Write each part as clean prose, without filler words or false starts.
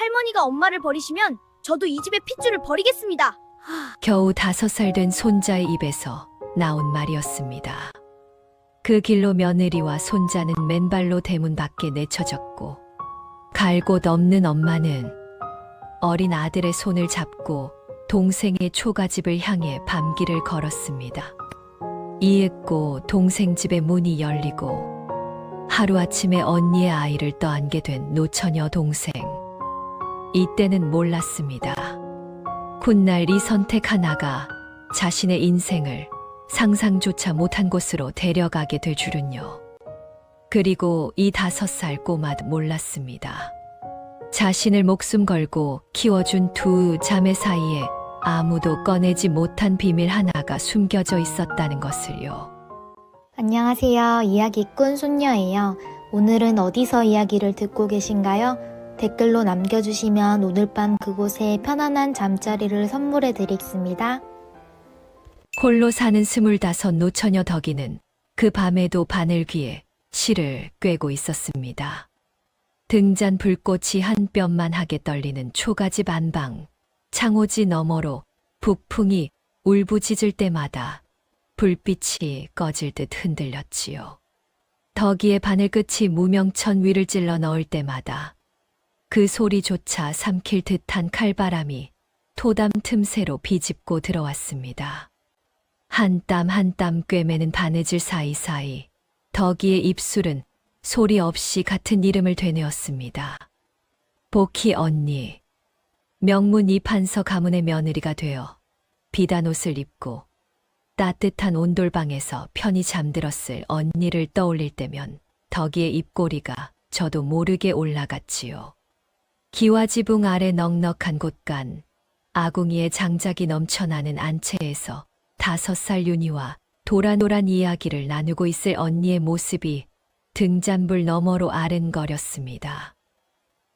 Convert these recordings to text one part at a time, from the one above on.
할머니가 엄마를 버리시면 저도 이 집의 핏줄을 버리겠습니다. 겨우 5살 된 손자의 입에서 나온 말이었습니다. 그 길로 며느리와 손자는 맨발로 대문 밖에 내쳐졌고, 갈 곳 없는 엄마는 어린 아들의 손을 잡고 동생의 초가집을 향해 밤길을 걸었습니다. 이윽고 동생 집의 문이 열리고 하루아침에 언니의 아이를 떠안게 된 노처녀 동생. 이때는 몰랐습니다. 훗날 이 선택 하나가 자신의 인생을 상상조차 못한 곳으로 데려가게 될 줄은요. 그리고 이 5살 꼬마도 몰랐습니다. 자신을 목숨 걸고 키워준 두 자매 사이에 아무도 꺼내지 못한 비밀 하나가 숨겨져 있었다는 것을요. 안녕하세요. 이야기꾼 손녀예요. 오늘은 어디서 이야기를 듣고 계신가요? 댓글로 남겨주시면 오늘 밤 그곳에 편안한 잠자리를 선물해 드리겠습니다. 홀로 사는 25 노처녀 덕이는 그 밤에도 바늘귀에 실을 꿰고 있었습니다. 등잔 불꽃이 한 뼘만하게 떨리는 초가집 안방, 창호지 너머로 북풍이 울부짖을 때마다 불빛이 꺼질 듯 흔들렸지요. 덕이의 바늘끝이 무명천 위를 찔러 넣을 때마다 그 소리조차 삼킬 듯한 칼바람이 토담 틈새로 비집고 들어왔습니다. 한 땀 한 땀 꿰매는 바느질 사이사이 덕이의 입술은 소리 없이 같은 이름을 되뇌었습니다. 복희 언니. 명문 이판서 가문의 며느리가 되어 비단옷을 입고 따뜻한 온돌방에서 편히 잠들었을 언니를 떠올릴 때면 덕이의 입꼬리가 저도 모르게 올라갔지요. 기와지붕 아래 넉넉한 곳간, 아궁이의 장작이 넘쳐나는 안채에서 5살 윤희와 도란도란 이야기를 나누고 있을 언니의 모습이 등잔불 너머로 아른거렸습니다.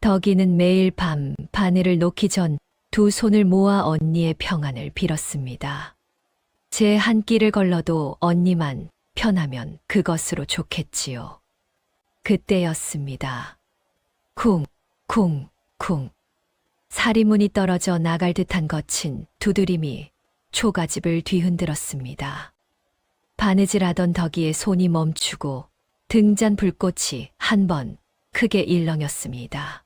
덕이는 매일 밤 바늘을 놓기 전 두 손을 모아 언니의 평안을 빌었습니다. 제 한 끼를 걸러도 언니만 편하면 그것으로 좋겠지요. 그때였습니다. 쿵, 쿵, 쿵. 사리문이 떨어져 나갈 듯한 거친 두드림이 초가집을 뒤흔들었습니다. 바느질하던 덕이의 손이 멈추고 등잔 불꽃이 한 번 크게 일렁였습니다.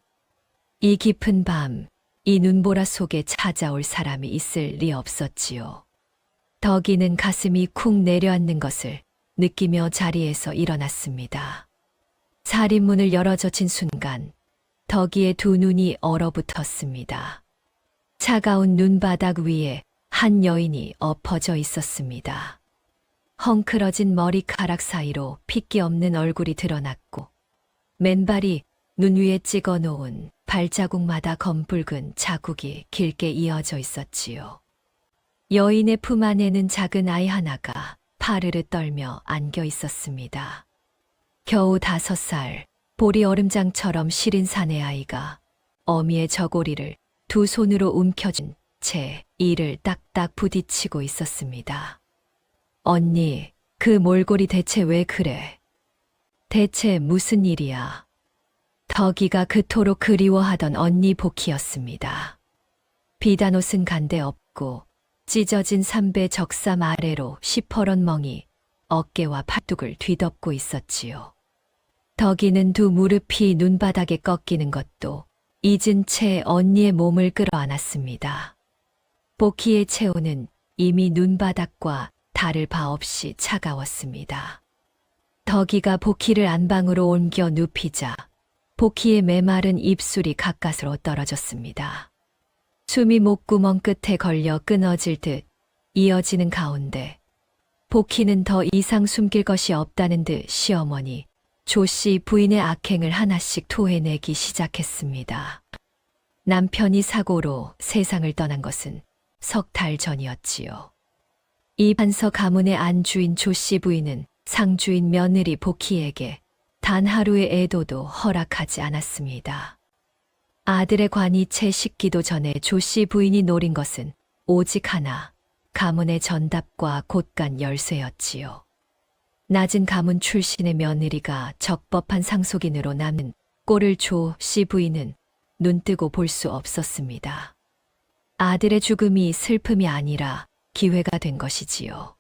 이 깊은 밤, 이 눈보라 속에 찾아올 사람이 있을 리 없었지요. 덕이는 가슴이 쿵 내려앉는 것을 느끼며 자리에서 일어났습니다. 살인문을 열어젖힌 순간 덕이의 두 눈이 얼어붙었습니다. 차가운 눈바닥 위에 한 여인이 엎어져 있었습니다. 헝클어진 머리카락 사이로 핏기 없는 얼굴이 드러났고 맨발이 눈 위에 찍어 놓은 발자국마다 검붉은 자국이 길게 이어져 있었지요. 여인의 품 안에는 작은 아이 하나가 파르르 떨며 안겨 있었습니다. 겨우 5살, 보리 얼음장처럼 시린 사내 아이가 어미의 저고리를 두 손으로 움켜쥔 채 이를 딱딱 부딪히고 있었습니다. 언니, 그 몰골이 대체 왜 그래? 대체 무슨 일이야? 덕이가 그토록 그리워하던 언니 복희였습니다. 비단옷은 간데 없고 찢어진 삼배 적삼 아래로 시퍼런 멍이 어깨와 팔뚝을 뒤덮고 있었지요. 덕이는 두 무릎이 눈바닥에 꺾이는 것도 잊은 채 언니의 몸을 끌어안았습니다. 복희의 체온은 이미 눈바닥과 다를 바 없이 차가웠습니다. 덕이가 복희를 안방으로 옮겨 눕히자 복희의 메마른 입술이 가까스로 떨어졌습니다. 숨이 목구멍 끝에 걸려 끊어질 듯 이어지는 가운데 복희는 더 이상 숨길 것이 없다는 듯 시어머니 조씨 부인의 악행을 하나씩 토해내기 시작했습니다. 남편이 사고로 세상을 떠난 것은 석 달 전이었지요. 이 판서 가문의 안주인 조씨 부인은 상주인 며느리 복희에게 단 하루의 애도도 허락하지 않았습니다. 아들의 관이 채 식기도 전에 조씨 부인이 노린 것은 오직 하나, 가문의 전답과 곳간 열쇠였지요. 낮은 가문 출신의 며느리가 적법한 상속인으로 남은 꼴을 조씨 부인은 눈뜨고 볼 수 없었습니다. 아들의 죽음이 슬픔이 아니라 기회가 된 것이지요.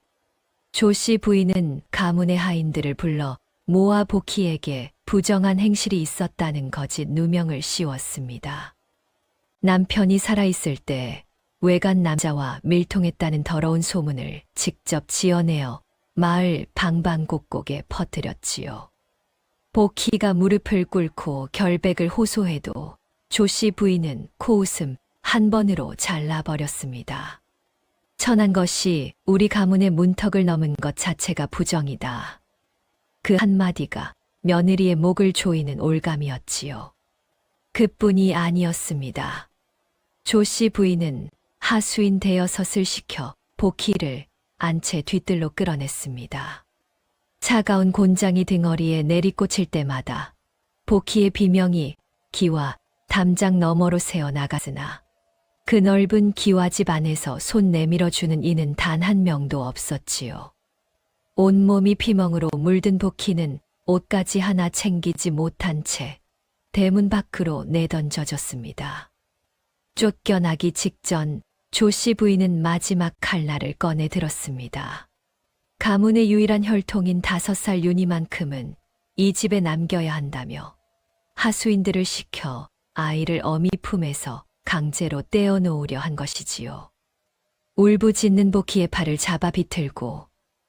조씨 부인은 가문의 하인들을 불러 모아 보키에게 부정한 행실이 있었다는 거짓 누명을 씌웠습니다. 남편이 살아있을 때 외간 남자와 밀통했다는 더러운 소문을 직접 지어내어 마을 방방곡곡에 퍼뜨렸지요. 보키가 무릎을 꿇고 결백을 호소해도 조씨 부인은 코웃음 한 번으로 잘라버렸습니다. 천한 것이 우리 가문의 문턱을 넘은 것 자체가 부정이다. 그 한마디가 며느리의 목을 조이는 올감이었지요. 그뿐이 아니었습니다. 조씨 부인은 하수인 대여섯을 시켜 보키를 안채 뒤뜰로 끌어냈습니다. 차가운 곤장이 등허리에 내리꽂힐 때마다 보키의 비명이 기와 담장 너머로 새어 나갔으나 그 넓은 기와집 안에서 손 내밀어주는 이는 단 한 명도 없었지요. 온몸이 피멍으로 물든 보키는 옷까지 하나 챙기지 못한 채 대문 밖으로 내던져졌습니다. 쫓겨나기 직전 조씨 부인은 마지막 칼날을 꺼내 들었습니다. 가문의 유일한 혈통인 5살 윤희만큼은 이 집에 남겨야 한다며 하수인들을 시켜 아이를 어미 품에서 강제로 떼어놓으려 한 것이지요. 울부짖는 보키의 팔을 잡아 비틀고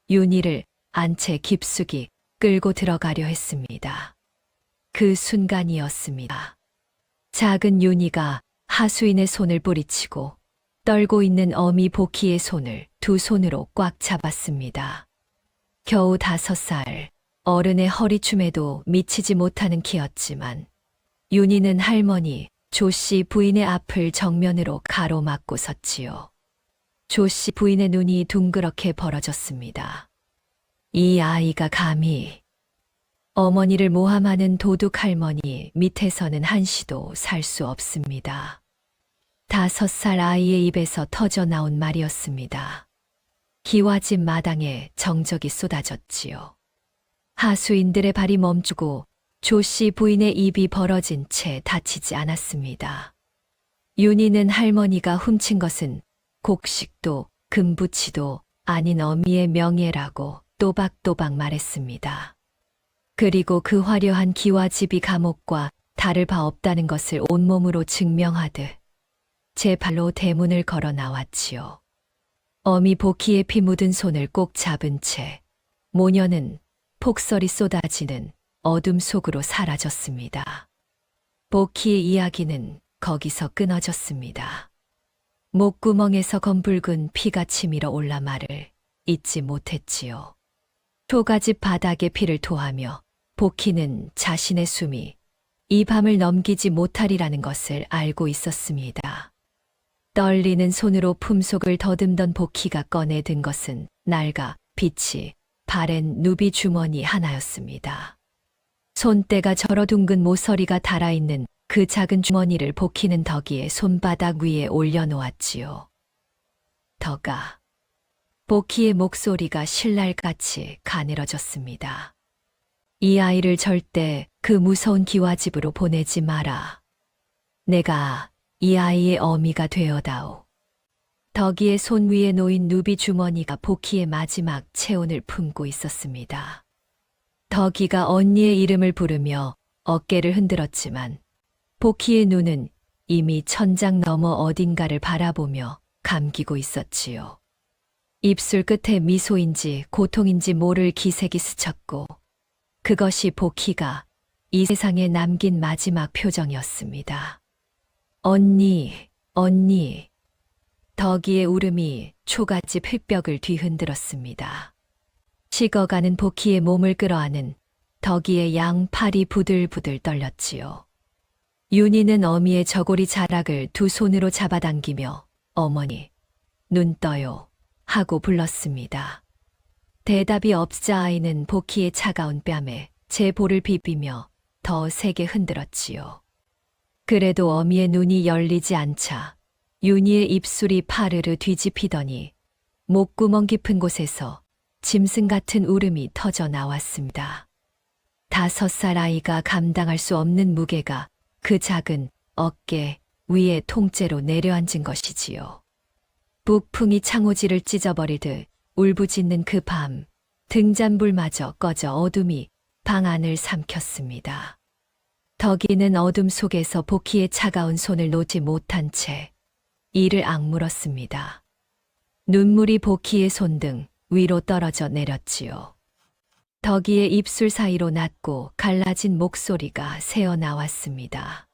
윤희를 안채 깊숙이 끌고 들어가려 했습니다. 그 순간이었습니다. 작은 윤희가 하수인의 손을 뿌리치고 떨고 있는 어미 보키의 손을 두 손으로 꽉 잡았습니다. 겨우 5살, 어른의 허리춤에도 미치지 못하는 키였지만 윤희는 할머니 조씨 부인의 앞을 정면으로 가로막고 섰지요. 조씨 부인의 눈이 둥그렇게 벌어졌습니다. 이 아이가 감히 어머니를 모함하는 도둑 할머니 밑에서는 한시도 살 수 없습니다. 5살 아이의 입에서 터져 나온 말이었습니다. 기와집 마당에 정적이 쏟아졌지요. 하수인들의 발이 멈추고 조씨 부인의 입이 벌어진 채 다치지 않았습니다. 윤희는 할머니가 훔친 것은 곡식도 금부치도 아닌 어미의 명예라고 또박또박 말했습니다. 그리고 그 화려한 기와집이 감옥과 다를 바 없다는 것을 온몸으로 증명하듯 제 발로 대문을 걸어 나왔지요. 어미 보키의 피 묻은 손을 꼭 잡은 채 모녀는 폭설이 쏟아지는 어둠 속으로 사라졌습니다. 보키의 이야기는 거기서 끊어졌습니다. 목구멍에서 검붉은 피가 치밀어 올라 말을 잊지 못했지요. 초가집 바닥에 피를 토하며 보키는 자신의 숨이 이 밤을 넘기지 못하리라는 것을 알고 있었습니다. 떨리는 손으로 품속을 더듬던 보키가 꺼내든 것은 낡아 빛이 바랜 누비 주머니 하나였습니다. 손때가 절어 둥근 모서리가 달아있는 그 작은 주머니를 보키는 덕이에 손바닥 위에 올려놓았지요. 덕아. 보키의 목소리가 신랄같이 가늘어졌습니다. 이 아이를 절대 그 무서운 기와집으로 보내지 마라. 내가 이 아이의 어미가 되어다오. 덕이의 손 위에 놓인 누비 주머니가 보키의 마지막 체온을 품고 있었습니다. 덕이가 언니의 이름을 부르며 어깨를 흔들었지만 보키의 눈은 이미 천장 너머 어딘가를 바라보며 감기고 있었지요. 입술 끝에 미소인지 고통인지 모를 기색이 스쳤고 그것이 보키가 이 세상에 남긴 마지막 표정이었습니다. 언니, 언니. 덕이의 울음이 초가집 흙벽을 뒤흔들었습니다. 식어가는 보키의 몸을 끌어안은 덕이의 양팔이 부들부들 떨렸지요. 윤희는 어미의 저고리 자락을 두 손으로 잡아당기며 어머니, 눈 떠요 하고 불렀습니다. 대답이 없자 아이는 보키의 차가운 뺨에 제 볼을 비비며 더 세게 흔들었지요. 그래도 어미의 눈이 열리지 않자 윤희의 입술이 파르르 뒤집히더니 목구멍 깊은 곳에서 짐승 같은 울음이 터져 나왔습니다. 5살 아이가 감당할 수 없는 무게가 그 작은 어깨 위에 통째로 내려앉은 것이지요. 북풍이 창호지를 찢어버리듯 울부짖는 그 밤, 등잔불마저 꺼져 어둠이 방 안을 삼켰습니다. 덕이는 어둠 속에서 복희의 차가운 손을 놓지 못한 채 이를 악물었습니다. 눈물이 복희의 손등 위로 떨어져 내렸지요. 덕이의 입술 사이로 낮고 갈라진 목소리가 새어 나왔습니다.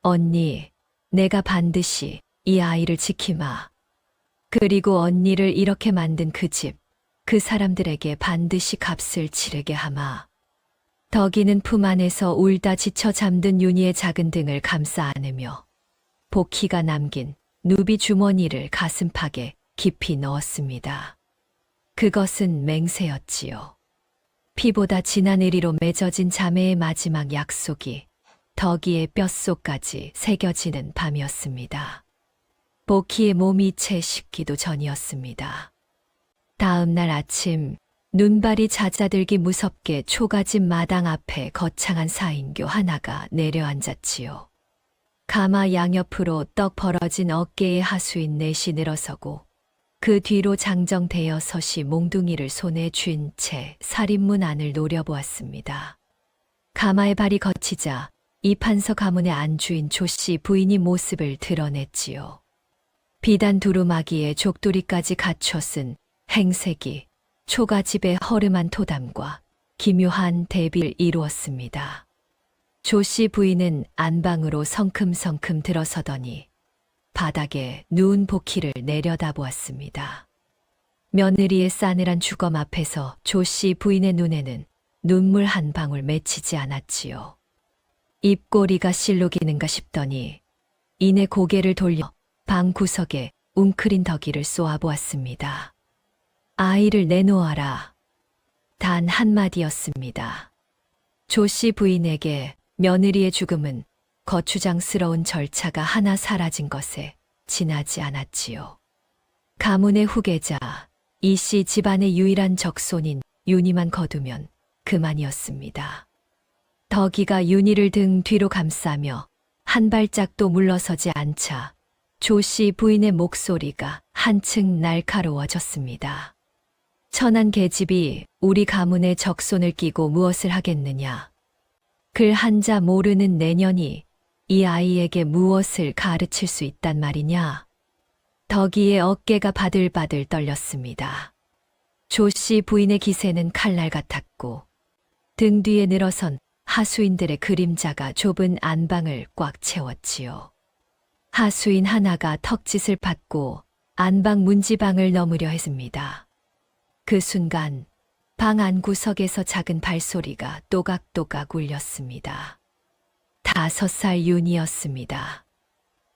언니, 내가 반드시 이 아이를 지키마. 그리고 언니를 이렇게 만든 그 집, 그 사람들에게 반드시 값을 치르게 하마. 덕이는 품 안에서 울다 지쳐 잠든 윤희의 작은 등을 감싸 안으며 복희가 남긴 누비 주머니를 가슴팍에 깊이 넣었습니다. 그것은 맹세였지요. 피보다 진한 의리로 맺어진 자매의 마지막 약속이 덕이의 뼛속까지 새겨지는 밤이었습니다. 복희의 몸이 채 식기도 전이었습니다. 다음 날 아침 눈발이 잦아들기 무섭게 초가집 마당 앞에 거창한 4인교 하나가 내려앉았지요. 가마 양옆으로 떡 벌어진 어깨에 하수인 넷이 늘어서고 그 뒤로 장정되어 서시 몽둥이를 손에 쥔 채 살인문 안을 노려보았습니다. 가마의 발이 거치자 이판서 가문의 안주인 조씨 부인이 모습을 드러냈지요. 비단 두루마기에 족두리까지 갖춰 쓴 행색이 초가집의 허름한 토담과 기묘한 대비를 이루었습니다. 조씨 부인은 안방으로 성큼성큼 들어서더니 바닥에 누운 복희를 내려다보았습니다. 며느리의 싸늘한 주검 앞에서 조씨 부인의 눈에는 눈물 한 방울 맺히지 않았지요. 입꼬리가 실룩이는가 싶더니 이내 고개를 돌려 방 구석에 웅크린 덕이를 쏘아보았습니다. 아이를 내놓아라. 단 한마디였습니다. 조씨 부인에게 며느리의 죽음은 거추장스러운 절차가 하나 사라진 것에 지나지 않았지요. 가문의 후계자 이씨 집안의 유일한 적손인 윤희만 거두면 그만이었습니다. 덕이가 윤희를 등 뒤로 감싸며 한 발짝도 물러서지 않자 조씨 부인의 목소리가 한층 날카로워졌습니다. 천한 계집이 우리 가문의 적손을 끼고 무엇을 하겠느냐. 글 한자 모르는 내년이 이 아이에게 무엇을 가르칠 수 있단 말이냐. 덕이의 어깨가 바들바들 떨렸습니다. 조씨 부인의 기세는 칼날 같았고 등 뒤에 늘어선 하수인들의 그림자가 좁은 안방을 꽉 채웠지요. 하수인 하나가 턱짓을 받고 안방 문지방을 넘으려 했습니다. 그 순간 방 안구석에서 작은 발소리가 또각또각 울렸습니다. 5살 윤이었습니다.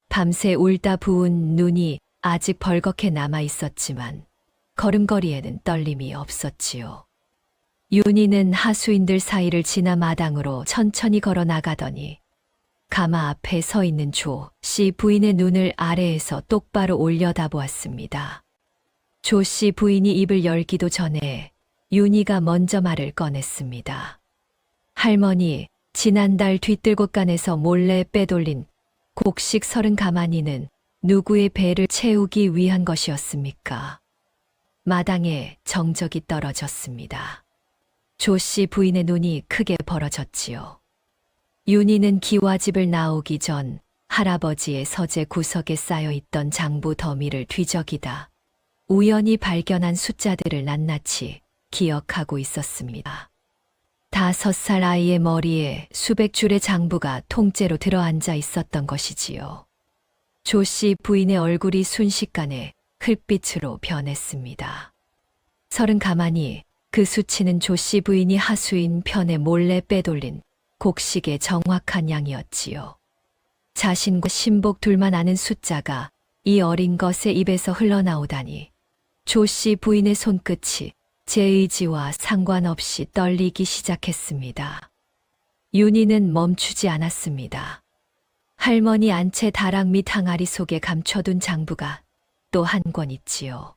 밤새 울다 부은 눈이 아직 벌겋게 남아 있었지만 걸음걸이에는 떨림이 없었지요. 윤이는 하수인들 사이를 지나 마당으로 천천히 걸어 나가더니 가마 앞에 서 있는 조 씨 부인의 눈을 아래에서 똑바로 올려다보았습니다. 조 씨 부인이 입을 열기도 전에 윤희가 먼저 말을 꺼냈습니다. 할머니, 지난달 뒷뜰곳간에서 몰래 빼돌린 곡식 30가마니는 누구의 배를 채우기 위한 것이었습니까? 마당에 정적이 떨어졌습니다. 조 씨 부인의 눈이 크게 벌어졌지요. 윤희는 기와집을 나오기 전 할아버지의 서재 구석에 쌓여있던 장부 더미를 뒤적이다 우연히 발견한 숫자들을 낱낱이 기억하고 있었습니다. 5살 아이의 머리에 수백 줄의 장부가 통째로 들어앉아 있었던 것이지요. 조 씨 부인의 얼굴이 순식간에 흙빛으로 변했습니다. 30가마니, 그 수치는 조 씨 부인이 하수인 편에 몰래 빼돌린 곡식의 정확한 양이었지요. 자신과 신복 둘만 아는 숫자가 이 어린 것의 입에서 흘러나오다니 조 씨 부인의 손끝이 제 의지와 상관없이 떨리기 시작했습니다. 윤희는 멈추지 않았습니다. 할머니 안채 다락 및 항아리 속에 감춰둔 장부가 또 한 권 있지요.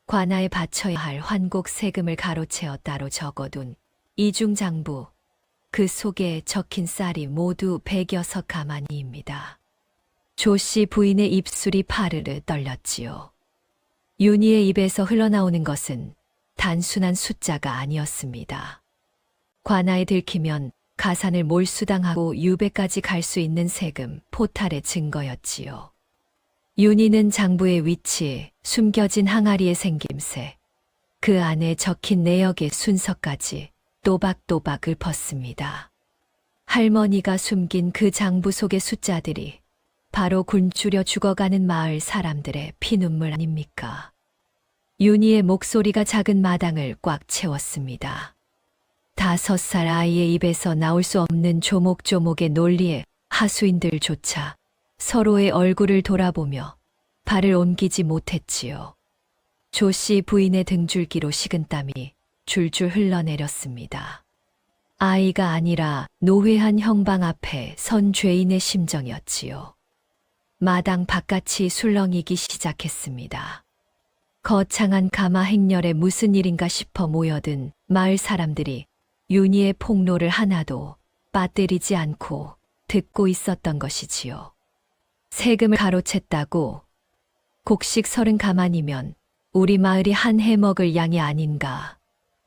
관아에 바쳐야 할 환곡 세금을 가로채어 따로 적어둔 이중장부. 그 속에 적힌 쌀이 모두 100여서 가마니입니다. 조씨 부인의 입술이 파르르 떨렸지요. 윤희의 입에서 흘러나오는 것은 단순한 숫자가 아니었습니다. 관아에 들키면 가산을 몰수당하고 유배까지 갈 수 있는 세금, 포탈의 증거였지요. 윤희는 장부의 위치, 숨겨진 항아리의 생김새, 그 안에 적힌 내역의 순서까지 또박또박 읊었습니다. 할머니가 숨긴 그 장부 속의 숫자들이 바로 굶주려 죽어가는 마을 사람들의 피눈물 아닙니까? 윤희의 목소리가 작은 마당을 꽉 채웠습니다. 5살 아이의 입에서 나올 수 없는 조목조목의 논리에 하수인들조차 서로의 얼굴을 돌아보며 발을 옮기지 못했지요. 조씨 부인의 등줄기로 식은땀이 줄줄 흘러내렸습니다. 아이가 아니라 노회한 형방 앞에 선 죄인의 심정이었지요. 마당 바깥이 술렁이기 시작했습니다. 거창한 가마 행렬에 무슨 일인가 싶어 모여든 마을 사람들이 윤희의 폭로를 하나도 빠뜨리지 않고 듣고 있었던 것이지요. 세금을 가로챘다고 곡식 30가만이면 우리 마을이 한 해 먹을 양이 아닌가.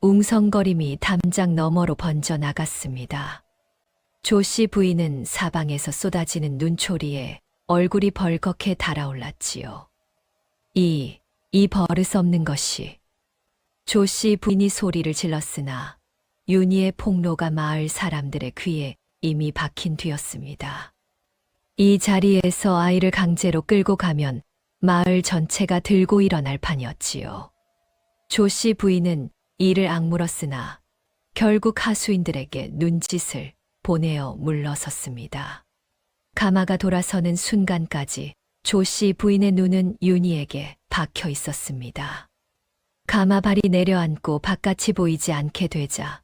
웅성거림이 담장 너머로 번져나갔습니다. 조씨 부인은 사방에서 쏟아지는 눈초리에 얼굴이 벌겋게 달아올랐지요. 이 버릇없는 것이. 조씨 부인이 소리를 질렀으나 윤희의 폭로가 마을 사람들의 귀에 이미 박힌 뒤였습니다. 이 자리에서 아이를 강제로 끌고 가면 마을 전체가 들고 일어날 판이었지요. 조씨 부인은 이를 악물었으나 결국 하수인들에게 눈짓을 보내어 물러섰습니다. 가마가 돌아서는 순간까지 조씨 부인의 눈은 윤희에게 박혀 있었습니다. 가마발이 내려앉고 바깥이 보이지 않게 되자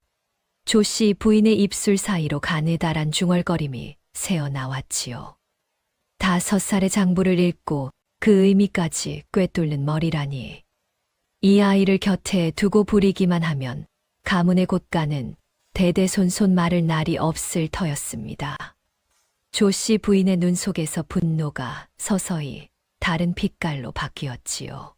조씨 부인의 입술 사이로 가느다란 중얼거림이 새어나왔지요. 5살의 장부를 읽고 그 의미까지 꿰뚫는 머리라니. 이 아이를 곁에 두고 부리기만 하면 가문의 곳간은 대대손손 마를 날이 없을 터였습니다. 조씨 부인의 눈 속에서 분노가 서서히 다른 빛깔로 바뀌었지요.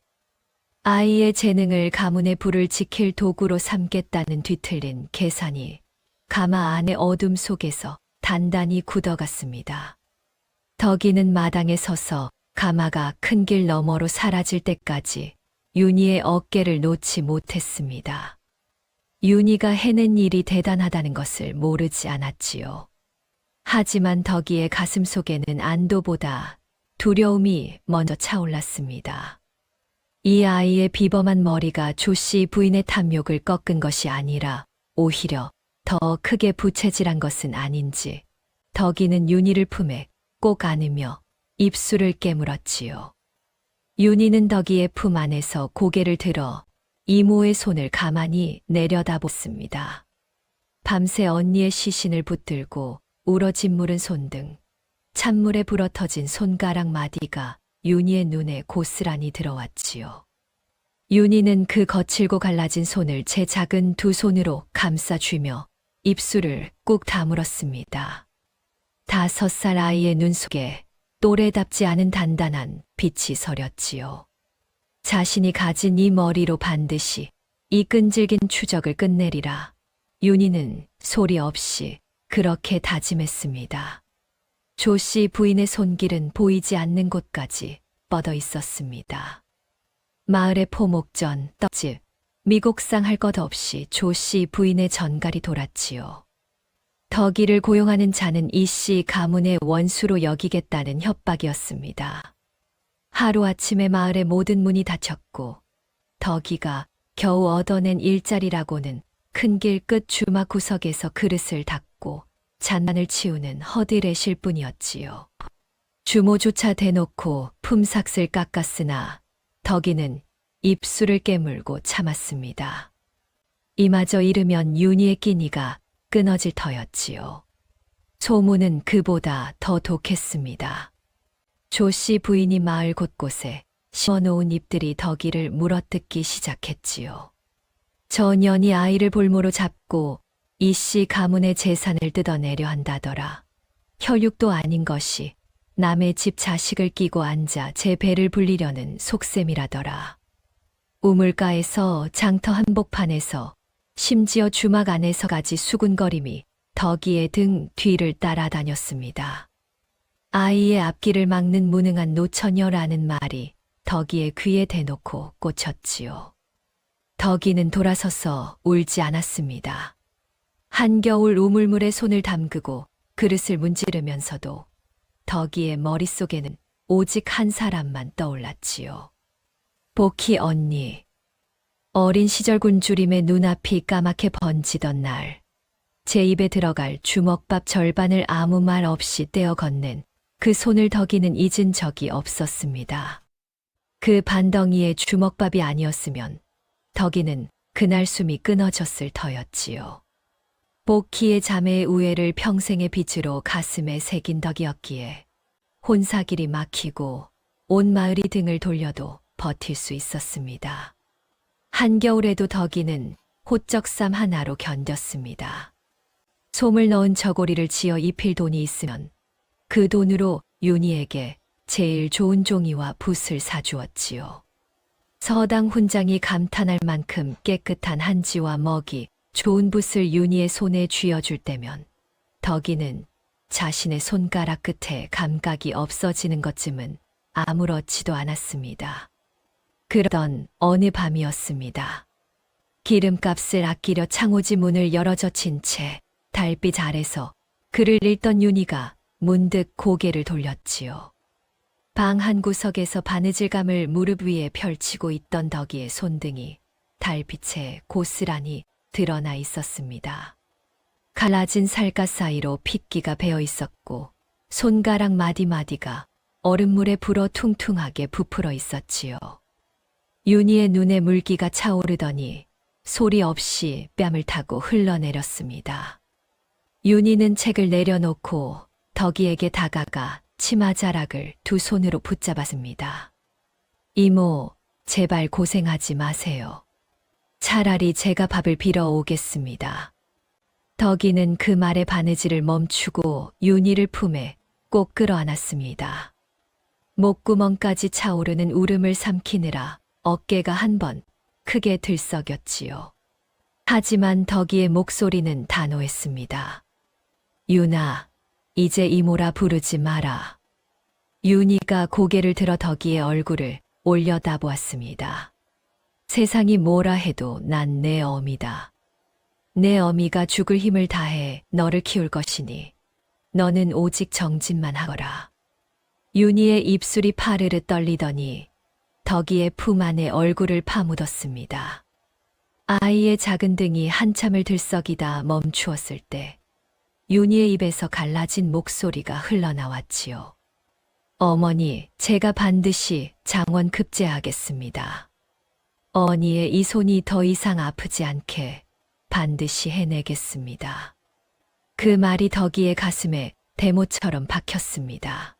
아이의 재능을 가문의 부를 지킬 도구로 삼겠다는 뒤틀린 계산이 가마 안의 어둠 속에서 단단히 굳어갔습니다. 덕이는 마당에 서서 가마가 큰 길 너머로 사라질 때까지 윤희의 어깨를 놓지 못했습니다. 윤희가 해낸 일이 대단하다는 것을 모르지 않았지요. 하지만 덕이의 가슴 속에는 안도보다 두려움이 먼저 차올랐습니다. 이 아이의 비범한 머리가 조씨 부인의 탐욕을 꺾은 것이 아니라 오히려 더 크게 부채질한 것은 아닌지 덕이는 윤희를 품에 꼭 안으며 입술을 깨물었지요. 윤희는 덕이의 품 안에서 고개를 들어 이모의 손을 가만히 내려다봤습니다. 밤새 언니의 시신을 붙들고 울어 짓무른 손등, 찬물에 불어터진 손가락 마디가 윤희의 눈에 고스란히 들어왔지요. 윤희는 그 거칠고 갈라진 손을 제 작은 두 손으로 감싸쥐며 입술을 꾹 다물었습니다. 5살 아이의 눈 속에 또래답지 않은 단단한 빛이 서렸지요. 자신이 가진 이 머리로 반드시 이 끈질긴 추적을 끝내리라. 윤희는 소리 없이 그렇게 다짐했습니다. 조씨 부인의 손길은 보이지 않는 곳까지 뻗어 있었습니다. 마을의 포목전, 떡집, 미곡상 할 것 없이 조씨 부인의 전갈이 돌았지요. 덕이를 고용하는 자는 이씨 가문의 원수로 여기겠다는 협박이었습니다. 하루아침에 마을의 모든 문이 닫혔고 덕이가 겨우 얻어낸 일자리라고는 큰 길 끝 주막 구석에서 그릇을 닦고 잔만을 치우는 허드렛일 뿐이었지요. 주모조차 대놓고 품삯을 깎았으나 덕이는 입술을 깨물고 참았습니다. 이마저 이르면 윤희의 끼니가 끊어질 터였지요. 소문은 그보다 더 독했습니다. 조씨 부인이 마을 곳곳에 심어놓은 잎들이 덕이를 물어뜯기 시작했지요. 저 년이 아이를 볼모로 잡고 이씨 가문의 재산을 뜯어내려 한다더라. 혈육도 아닌 것이 남의 집 자식을 끼고 앉아 제 배를 불리려는 속셈이라더라. 우물가에서 장터 한복판에서 심지어 주막 안에서까지 수군거림이 덕이의 등 뒤를 따라다녔습니다. 아이의 앞길을 막는 무능한 노처녀라는 말이 덕이의 귀에 대놓고 꽂혔지요. 덕이는 돌아서서 울지 않았습니다. 한겨울 우물물에 손을 담그고 그릇을 문지르면서도 덕이의 머릿속에는 오직 한 사람만 떠올랐지요. 복희 언니. 어린 시절 굶주림에 눈앞이 까맣게 번지던 날, 제 입에 들어갈 주먹밥 절반을 아무 말 없이 떼어 건넨 그 손을 덕이는 잊은 적이 없었습니다. 그 반덩이의 주먹밥이 아니었으면 덕이는 그날 숨이 끊어졌을 터였지요. 복희의 자매의 우애를 평생의 빛으로 가슴에 새긴 덕이었기에 혼사길이 막히고 온 마을이 등을 돌려도 버틸 수 있었습니다. 한겨울에도 덕이는 호적삼 하나로 견뎠습니다. 솜을 넣은 저고리를 지어 입힐 돈이 있으면 그 돈으로 윤희에게 제일 좋은 종이와 붓을 사주었지요. 서당 훈장이 감탄할 만큼 깨끗한 한지와 먹이, 좋은 붓을 윤희의 손에 쥐어줄 때면 덕이는 자신의 손가락 끝에 감각이 없어지는 것쯤은 아무렇지도 않았습니다. 그러던 어느 밤이었습니다. 기름값을 아끼려 창호지 문을 열어젖힌 채 달빛 아래서 글을 읽던 윤희가 문득 고개를 돌렸지요. 방 한 구석에서 바느질감을 무릎 위에 펼치고 있던 덕이의 손등이 달빛에 고스란히 드러나 있었습니다. 갈라진 살갗 사이로 핏기가 배어 있었고 손가락 마디마디가 얼음물에 불어 퉁퉁하게 부풀어 있었지요. 윤희의 눈에 물기가 차오르더니 소리 없이 뺨을 타고 흘러내렸습니다. 윤희는 책을 내려놓고 덕이에게 다가가 치마자락을 두 손으로 붙잡았습니다. 이모, 제발 고생하지 마세요. 차라리 제가 밥을 빌어 오겠습니다. 덕이는 그 말에 바느질을 멈추고 윤희를 품에 꼭 끌어안았습니다. 목구멍까지 차오르는 울음을 삼키느라 어깨가 한 번 크게 들썩였지요. 하지만 덕이의 목소리는 단호했습니다. 윤아, 이제 이모라 부르지 마라. 윤희가 고개를 들어 덕이의 얼굴을 올려다보았습니다. 세상이 뭐라 해도 난 내 어미다. 내 어미가 죽을 힘을 다해 너를 키울 것이니 너는 오직 정진만 하거라. 윤희의 입술이 파르르 떨리더니 덕이의 품 안에 얼굴을 파묻었습니다. 아이의 작은 등이 한참을 들썩이다 멈추었을 때 윤희의 입에서 갈라진 목소리가 흘러나왔지요. 어머니, 제가 반드시 장원 급제하겠습니다. 어머니의 이 손이 더 이상 아프지 않게 반드시 해내겠습니다. 그 말이 덕이의 가슴에 대모처럼 박혔습니다.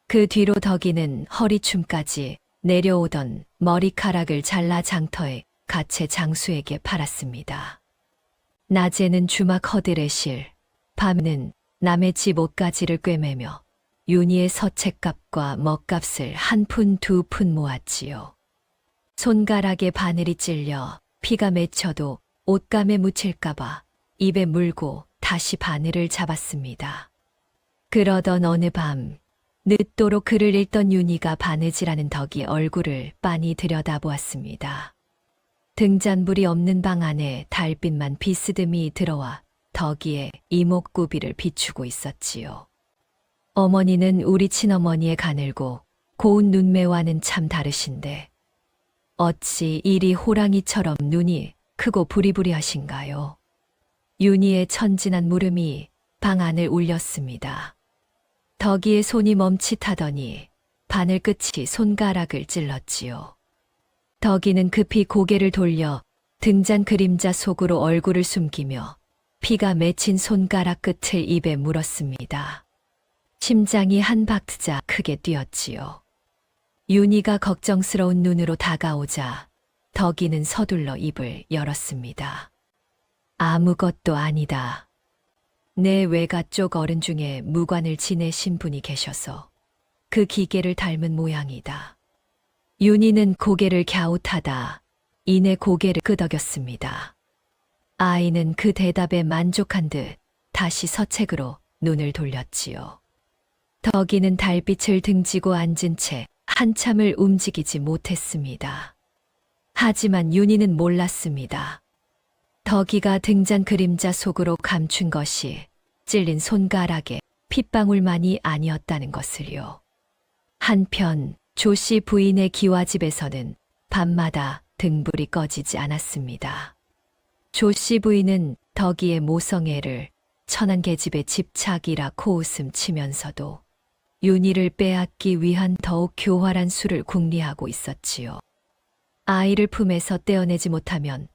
그 뒤로 덕이는 허리춤까지 내려오던 머리카락을 잘라 장터에 가채 장수에게 팔았습니다. 낮에는 주막 허들에 실, 밤에는 남의 집 옷가지를 꿰매며 윤희의 서책값과 먹값을 한 푼 두 푼 모았지요. 손가락에 바늘이 찔려 피가 맺혀도 옷감에 묻힐까봐 입에 물고 다시 바늘을 잡았습니다. 그러던 어느 밤 늦도록 글을 읽던 윤희가 바느질하는 덕이 얼굴을 빤히 들여다보았습니다. 등잔불이 없는 방 안에 달빛만 비스듬히 들어와 덕이의 이목구비를 비추고 있었지요. 어머니는 우리 친어머니의 가늘고 고운 눈매와는 참 다르신데 어찌 이리 호랑이처럼 눈이 크고 부리부리하신가요? 윤희의 천진한 물음이 방 안을 울렸습니다. 덕이의 손이 멈칫하더니 바늘 끝이 손가락을 찔렀지요. 덕이는 급히 고개를 돌려 등잔 그림자 속으로 얼굴을 숨기며 피가 맺힌 손가락 끝을 입에 물었습니다. 심장이 한 박자 크게 뛰었지요. 윤희가 걱정스러운 눈으로 다가오자 덕이는 서둘러 입을 열었습니다. 아무것도 아니다. 내 외가 쪽 어른 중에 무관을 지내신 분이 계셔서 그 기계를 닮은 모양이다. 윤희는 고개를 갸웃하다 이내 고개를 끄덕였습니다. 아이는 그 대답에 만족한 듯 다시 서책으로 눈을 돌렸지요. 덕이는 달빛을 등지고 앉은 채 한참을 움직이지 못했습니다. 하지만 윤희는 몰랐습니다. 덕이가 등잔 그림자 속으로 감춘 것이 찔린 손가락에 핏방울만이 아니었다는 것을요. 한편 조씨 부인의 기와집에서는 밤마다 등불이 꺼지지 않았습니다. 조씨 부인은 덕이의 모성애를 천안 계집의 집착이라 코웃음 치면서도 윤희를 빼앗기 위한 더욱 교활한 수를 궁리하고 있었지요. 아이를 품에서 떼어내지 못하면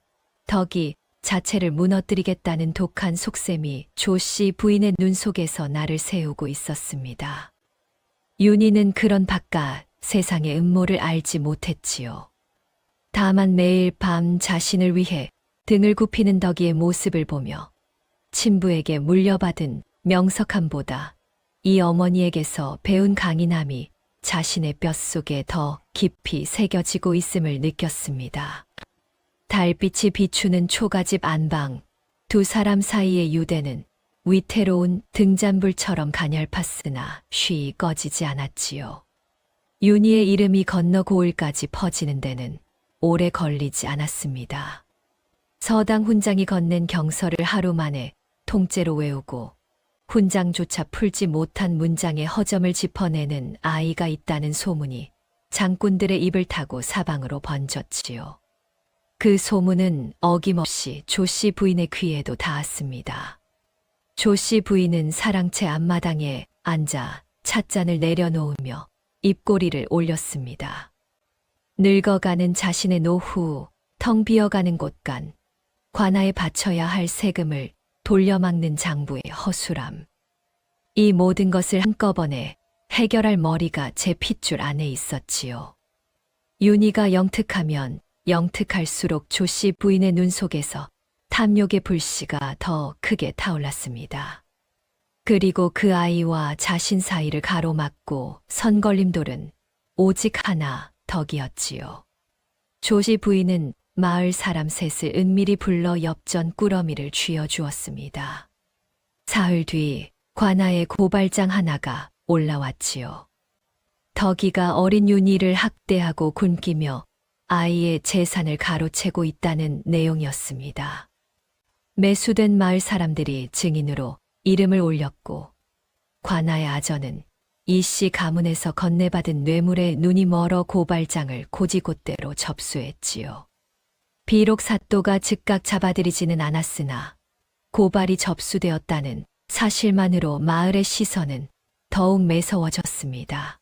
덕이 자체를 무너뜨리겠다는 독한 속셈이 조씨 부인의 눈 속에서 나를 세우고 있었습니다. 윤희는 그런 바깥 세상의 음모를 알지 못했지요. 다만 매일 밤 자신을 위해 등을 굽히는 덕이의 모습을 보며 친부에게 물려받은 명석함보다 이 어머니에게서 배운 강인함이 자신의 뼛속에 더 깊이 새겨지고 있음을 느꼈습니다. 달빛이 비추는 초가집 안방, 두 사람 사이의 유대는 위태로운 등잔불처럼 가냘팠으나 쉬이 꺼지지 않았지요. 윤희의 이름이 건너 고을까지 퍼지는 데는 오래 걸리지 않았습니다. 서당 훈장이 건넨 경서를 하루 만에 통째로 외우고 훈장조차 풀지 못한 문장의 허점을 짚어내는 아이가 있다는 소문이 장꾼들의 입을 타고 사방으로 번졌지요. 그 소문은 어김없이 조씨 부인의 귀에도 닿았습니다. 조씨 부인은 사랑채 앞마당에 앉아 찻잔을 내려놓으며 입꼬리를 올렸습니다. 늙어가는 자신의 노후, 텅 비어가는 곳간, 관아에 바쳐야 할 세금을 돌려막는 장부의 허술함. 이 모든 것을 한꺼번에 해결할 머리가 제 핏줄 안에 있었지요. 윤희가 영특하면 영특할수록 조씨 부인의 눈 속에서 탐욕의 불씨가 더 크게 타올랐습니다. 그리고 그 아이와 자신 사이를 가로막고 선 걸림돌은 오직 하나, 덕이었지요. 조씨 부인은 마을 사람 셋을 은밀히 불러 엽전 꾸러미를 쥐어주었습니다. 사흘 뒤 관아의 고발장 하나가 올라왔지요. 덕이가 어린 윤희를 학대하고 굶기며 아이의 재산을 가로채고 있다는 내용이었습니다. 매수된 마을 사람들이 증인으로 이름을 올렸고 관아의 아전은 이씨 가문에서 건네받은 뇌물에 눈이 멀어 고발장을 고지곳대로 접수했지요. 비록 사또가 즉각 잡아들이지는 않았으나 고발이 접수되었다는 사실만으로 마을의 시선은 더욱 매서워졌습니다.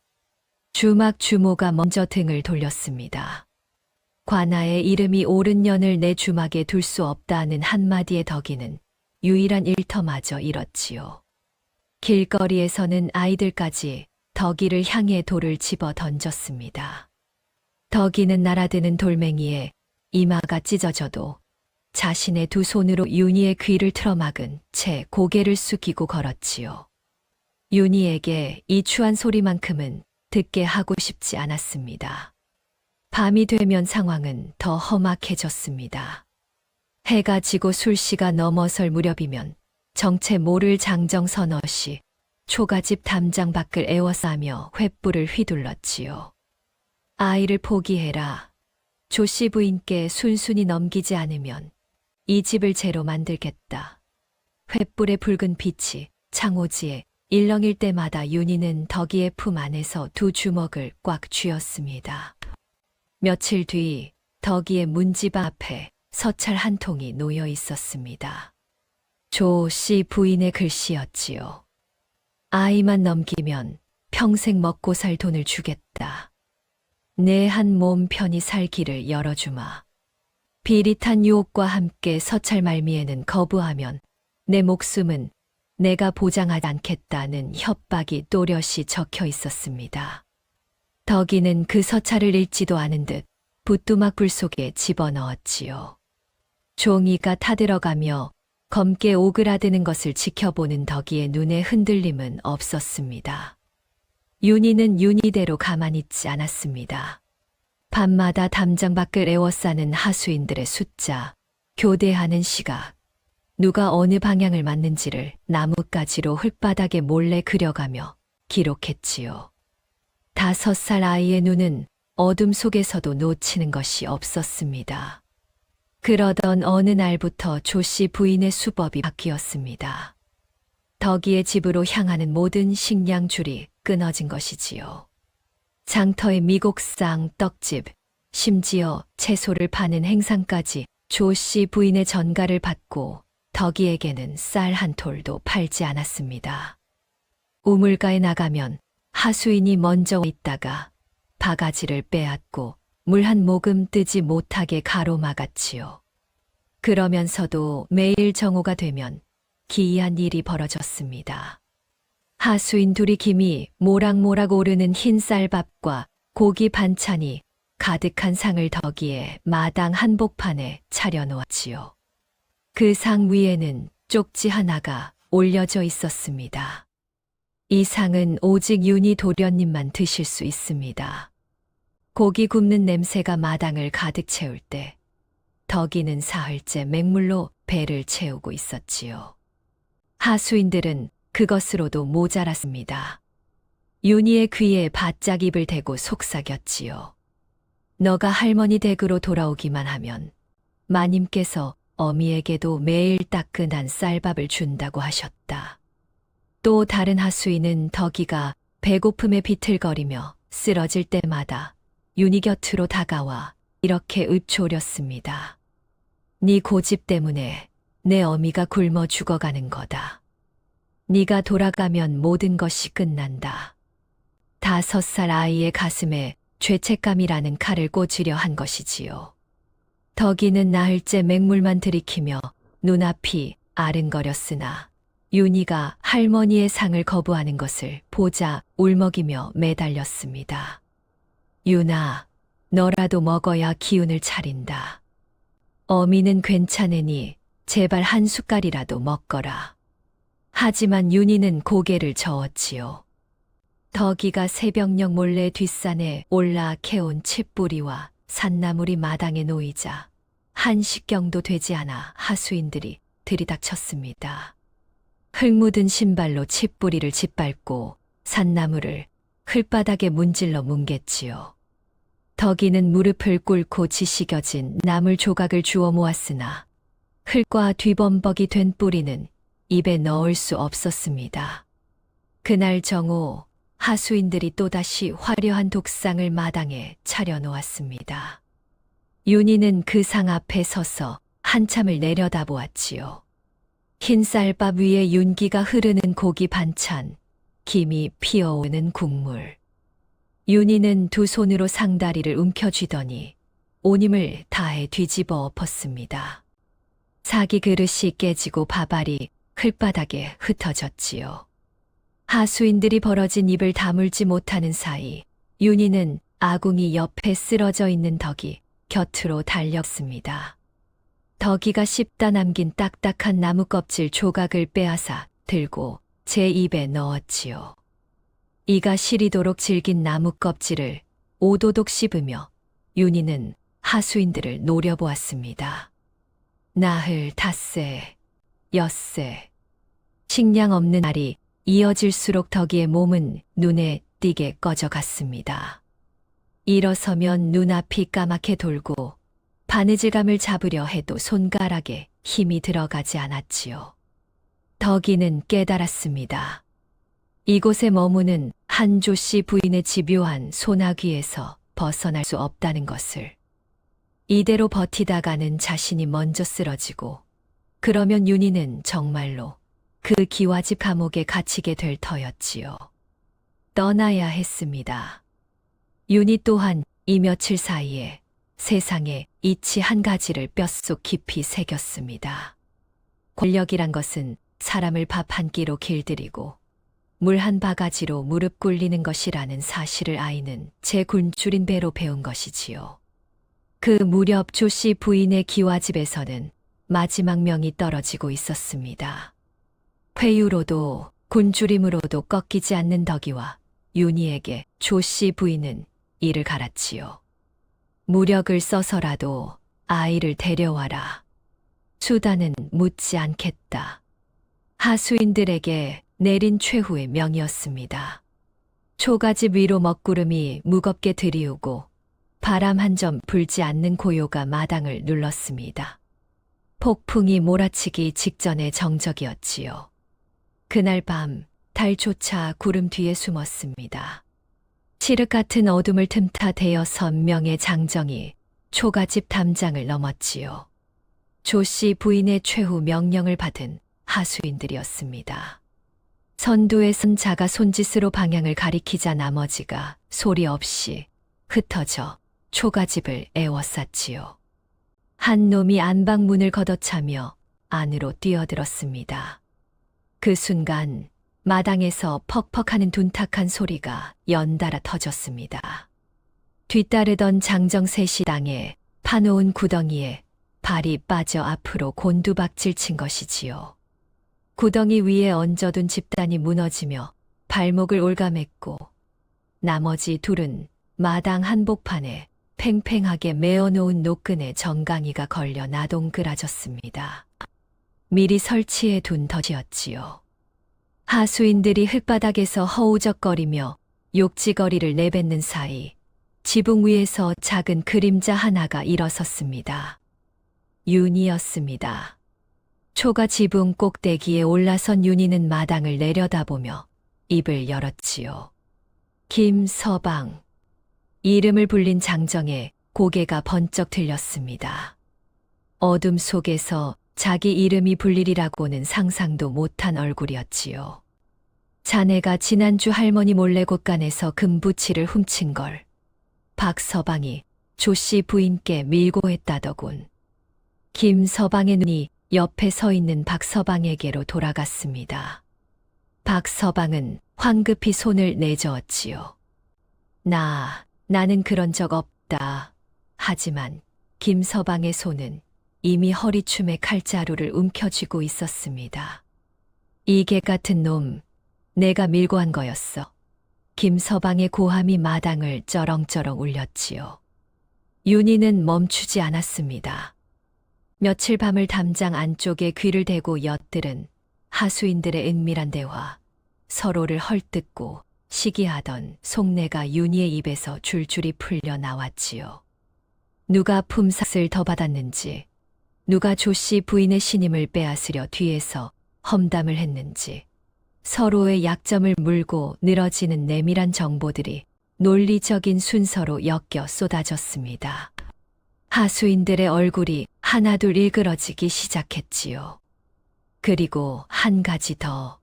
주막 주모가 먼저 등을 돌렸습니다. 관아의 이름이 옳은 년을 내 주막에 둘 수 없다는 한마디의 덕이는 유일한 일터마저 잃었지요. 길거리에서는 아이들까지 덕이를 향해 돌을 집어 던졌습니다. 덕이는 날아드는 돌멩이에 이마가 찢어져도 자신의 두 손으로 윤희의 귀를 틀어막은 채 고개를 숙이고 걸었지요. 윤희에게 이 추한 소리만큼은 듣게 하고 싶지 않았습니다. 밤이 되면 상황은 더 험악해졌습니다. 해가 지고 술시가 넘어설 무렵이면 정체 모를 장정 서너시 초가집 담장 밖을 에워싸며 횃불을 휘둘렀지요. 아이를 포기해라. 조씨 부인께 순순히 넘기지 않으면 이 집을 죄로 만들겠다. 횃불의 붉은 빛이 창호지에 일렁일 때마다 윤희는 덕이의 품 안에서 두 주먹을 꽉 쥐었습니다. 며칠 뒤 덕이의 문집 앞에 서찰 한 통이 놓여 있었습니다. 조씨 부인의 글씨였지요. 아이만 넘기면 평생 먹고 살 돈을 주겠다. 내 한 몸 편히 살 길을 열어주마. 비릿한 유혹과 함께 서찰 말미에는 거부하면 내 목숨은 내가 보장하지 않겠다는 협박이 또렷이 적혀 있었습니다. 덕이는 그 서찰을 읽지도 않은 듯 부뚜막 불 속에 집어넣었지요. 종이가 타들어가며 검게 오그라드는 것을 지켜보는 덕이의 눈에 흔들림은 없었습니다. 윤희는 윤희대로 가만히 있지 않았습니다. 밤마다 담장 밖을 에워싸는 하수인들의 숫자, 교대하는 시각, 누가 어느 방향을 맞는지를 나뭇가지로 흙바닥에 몰래 그려가며 기록했지요. 5살 아이의 눈은 어둠 속에서도 놓치는 것이 없었습니다. 그러던 어느 날부터 조씨 부인의 수법이 바뀌었습니다. 덕이의 집으로 향하는 모든 식량줄이 끊어진 것이지요. 장터의 미곡상, 떡집, 심지어 채소를 파는 행상까지 조씨 부인의 전가를 받고 덕이에게는 쌀 한 톨도 팔지 않았습니다. 우물가에 나가면 하수인이 먼저 있다가 바가지를 빼앗고 물 한 모금 뜨지 못하게 가로막았지요. 그러면서도 매일 정오가 되면 기이한 일이 벌어졌습니다. 하수인 둘이 김이 모락모락 오르는 흰 쌀밥과 고기 반찬이 가득한 상을 덕이에 마당 한복판에 차려놓았지요. 그 상 위에는 쪽지 하나가 올려져 있었습니다. 이 상은 오직 윤희 도련님만 드실 수 있습니다. 고기 굽는 냄새가 마당을 가득 채울 때 덕이는 사흘째 맹물로 배를 채우고 있었지요. 하수인들은 그것으로도 모자랐습니다. 윤희의 귀에 바짝 입을 대고 속삭였지요. 너가 할머니 댁으로 돌아오기만 하면 마님께서 어미에게도 매일 따끈한 쌀밥을 준다고 하셨다. 또 다른 하수인은 덕이가 배고픔에 비틀거리며 쓰러질 때마다 윤희 곁으로 다가와 이렇게 읊조렸습니다. 네 고집 때문에 내 어미가 굶어 죽어가는 거다. 네가 돌아가면 모든 것이 끝난다. 5살 아이의 가슴에 죄책감이라는 칼을 꽂으려 한 것이지요. 덕이는 나흘째 맹물만 들이키며 눈앞이 아른거렸으나 윤희가 할머니의 상을 거부하는 것을 보자 울먹이며 매달렸습니다. 윤아, 너라도 먹어야 기운을 차린다. 어미는 괜찮으니 제발 한 숟갈이라도 먹거라. 하지만 윤희는 고개를 저었지요. 덕이가 새벽녘 몰래 뒷산에 올라 캐온 칡뿌리와 산나물이 마당에 놓이자 한식경도 되지 않아 하수인들이 들이닥쳤습니다. 흙 묻은 신발로 칡뿌리를 짓밟고 산나물을 흙바닥에 문질러 뭉갰지요. 덕이는 무릎을 꿇고 지시겨진 나물 조각을 주워 모았으나 흙과 뒤범벅이 된 뿌리는 입에 넣을 수 없었습니다. 그날 정오 하수인들이 또다시 화려한 독상을 마당에 차려놓았습니다. 윤희는 그 상 앞에 서서 한참을 내려다보았지요. 흰 쌀밥 위에 윤기가 흐르는 고기 반찬, 김이 피어오는 국물. 윤희는 두 손으로 상다리를 움켜쥐더니 온 힘을 다해 뒤집어 엎었습니다. 사기 그릇이 깨지고 밥알이 흙바닥에 흩어졌지요. 하수인들이 벌어진 입을 다물지 못하는 사이 윤희는 아궁이 옆에 쓰러져 있는 덕이 곁으로 달렸습니다. 덕이가 씹다 남긴 딱딱한 나무 껍질 조각을 빼앗아 들고 제 입에 넣었지요. 이가 시리도록 질긴 나무 껍질을 오도독 씹으며 윤희는 하수인들을 노려보았습니다. 나흘, 닷새, 엿새. 식량 없는 날이 이어질수록 덕이의 몸은 눈에 띄게 꺼져갔습니다. 일어서면 눈앞이 까맣게 돌고 바느질감을 잡으려 해도 손가락에 힘이 들어가지 않았지요. 덕이는 깨달았습니다. 이곳에 머무는 한조씨 부인의 집요한 소나귀에서 벗어날 수 없다는 것을. 이대로 버티다가는 자신이 먼저 쓰러지고 그러면 윤희는 정말로 그 기와집 감옥에 갇히게 될 터였지요. 떠나야 했습니다. 윤희 또한 이 며칠 사이에 세상에 이치 한 가지를 뼛속 깊이 새겼습니다. 권력이란 것은 사람을 밥 한 끼로 길들이고 물 한 바가지로 무릎 꿇리는 것이라는 사실을 아이는 제 굶주린 배로 배운 것이지요. 그 무렵 조씨 부인의 기와집에서는 마지막 명이 떨어지고 있었습니다. 회유로도 곤주림으로도 꺾이지 않는 덕이와 윤희에게 조씨 부인은 이를 갈았지요. 무력을 써서라도 아이를 데려와라. 수단은 묻지 않겠다. 하수인들에게 내린 최후의 명이었습니다. 초가집 위로 먹구름이 무겁게 들이우고 바람 한 점 불지 않는 고요가 마당을 눌렀습니다. 폭풍이 몰아치기 직전의 정적이었지요. 그날 밤 달조차 구름 뒤에 숨었습니다. 칠흑 같은 어둠을 틈타 대여선 명의 장정이 초가집 담장을 넘었지요. 조씨 부인의 최후 명령을 받은 하수인들이었습니다. 선두에 선 자가 손짓으로 방향을 가리키자 나머지가 소리 없이 흩어져 초가집을 에워쌌지요. 한 놈이 안방문을 걷어차며 안으로 뛰어들었습니다. 그 순간 마당에서 퍽퍽하는 둔탁한 소리가 연달아 터졌습니다. 뒤따르던 장정 셋이 땅에 파놓은 구덩이에 발이 빠져 앞으로 곤두박질 친 것이지요. 구덩이 위에 얹어둔 집단이 무너지며 발목을 올가맸고 나머지 둘은 마당 한복판에 팽팽하게 메어놓은 노끈에 정강이가 걸려 나동그라졌습니다. 미리 설치해 둔 덫이었지요. 하수인들이 흙바닥에서 허우적거리며 욕지거리를 내뱉는 사이 지붕 위에서 작은 그림자 하나가 일어섰습니다. 윤희였습니다. 초가 지붕 꼭대기에 올라선 윤희는 마당을 내려다보며 입을 열었지요. 김서방. 이름을 불린 장정에 고개가 번쩍 들렸습니다. 어둠 속에서 자기 이름이 불리리라고는 상상도 못한 얼굴이었지요. 자네가 지난주 할머니 몰래 곳간에서 금부치를 훔친 걸 박서방이 조씨 부인께 밀고 했다더군. 김서방의 눈이 옆에 서 있는 박서방에게로 돌아갔습니다. 박서방은 황급히 손을 내저었지요. 나는 그런 적 없다. 하지만 김서방의 손은 이미 허리춤에 칼자루를 움켜쥐고 있었습니다. 이 개 같은 놈, 내가 밀고 한 거였어. 김서방의 고함이 마당을 쩌렁쩌렁 울렸지요. 윤희는 멈추지 않았습니다. 며칠 밤을 담장 안쪽에 귀를 대고 엿들은 하수인들의 은밀한 대화, 서로를 헐뜯고 시기하던 속내가 윤희의 입에서 줄줄이 풀려 나왔지요. 누가 품삯을 더 받았는지, 누가 조씨 부인의 신임을 빼앗으려 뒤에서 험담을 했는지, 서로의 약점을 물고 늘어지는 내밀한 정보들이 논리적인 순서로 엮여 쏟아졌습니다. 하수인들의 얼굴이 하나둘 일그러지기 시작했지요. 그리고 한 가지 더.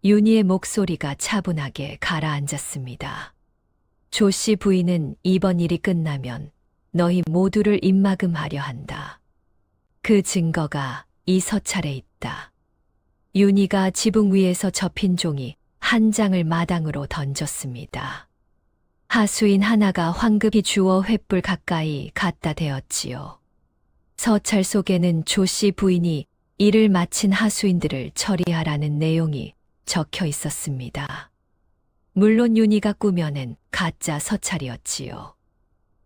윤희의 목소리가 차분하게 가라앉았습니다. 조씨 부인은 이번 일이 끝나면 너희 모두를 입막음하려 한다. 그 증거가 이 서찰에 있다. 윤희가 지붕 위에서 접힌 종이 한 장을 마당으로 던졌습니다. 하수인 하나가 황급히 주워 횃불 가까이 갖다 대었지요. 서찰 속에는 조씨 부인이 일을 마친 하수인들을 처리하라는 내용이 적혀 있었습니다. 물론 윤희가 꾸며낸 가짜 서찰이었지요.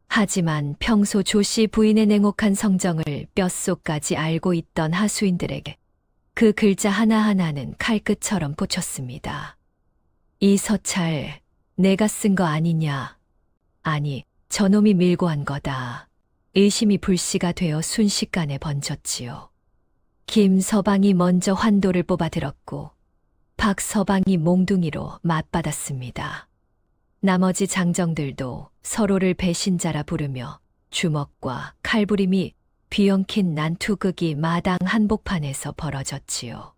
하지만 평소 조씨 부인의 냉혹한 성정을 뼛속까지 알고 있던 하수인들에게 그 글자 하나하나는 칼끝처럼 꽂혔습니다. 이 서찰 내가 쓴 거 아니냐? 아니, 저놈이 밀고 한 거다. 의심이 불씨가 되어 순식간에 번졌지요. 김서방이 먼저 환도를 뽑아들었고 박서방이 몽둥이로 맞받았습니다. 나머지 장정들도 서로를 배신자라 부르며 주먹과 칼부림이 뒤엉킨 난투극이 마당 한복판에서 벌어졌지요.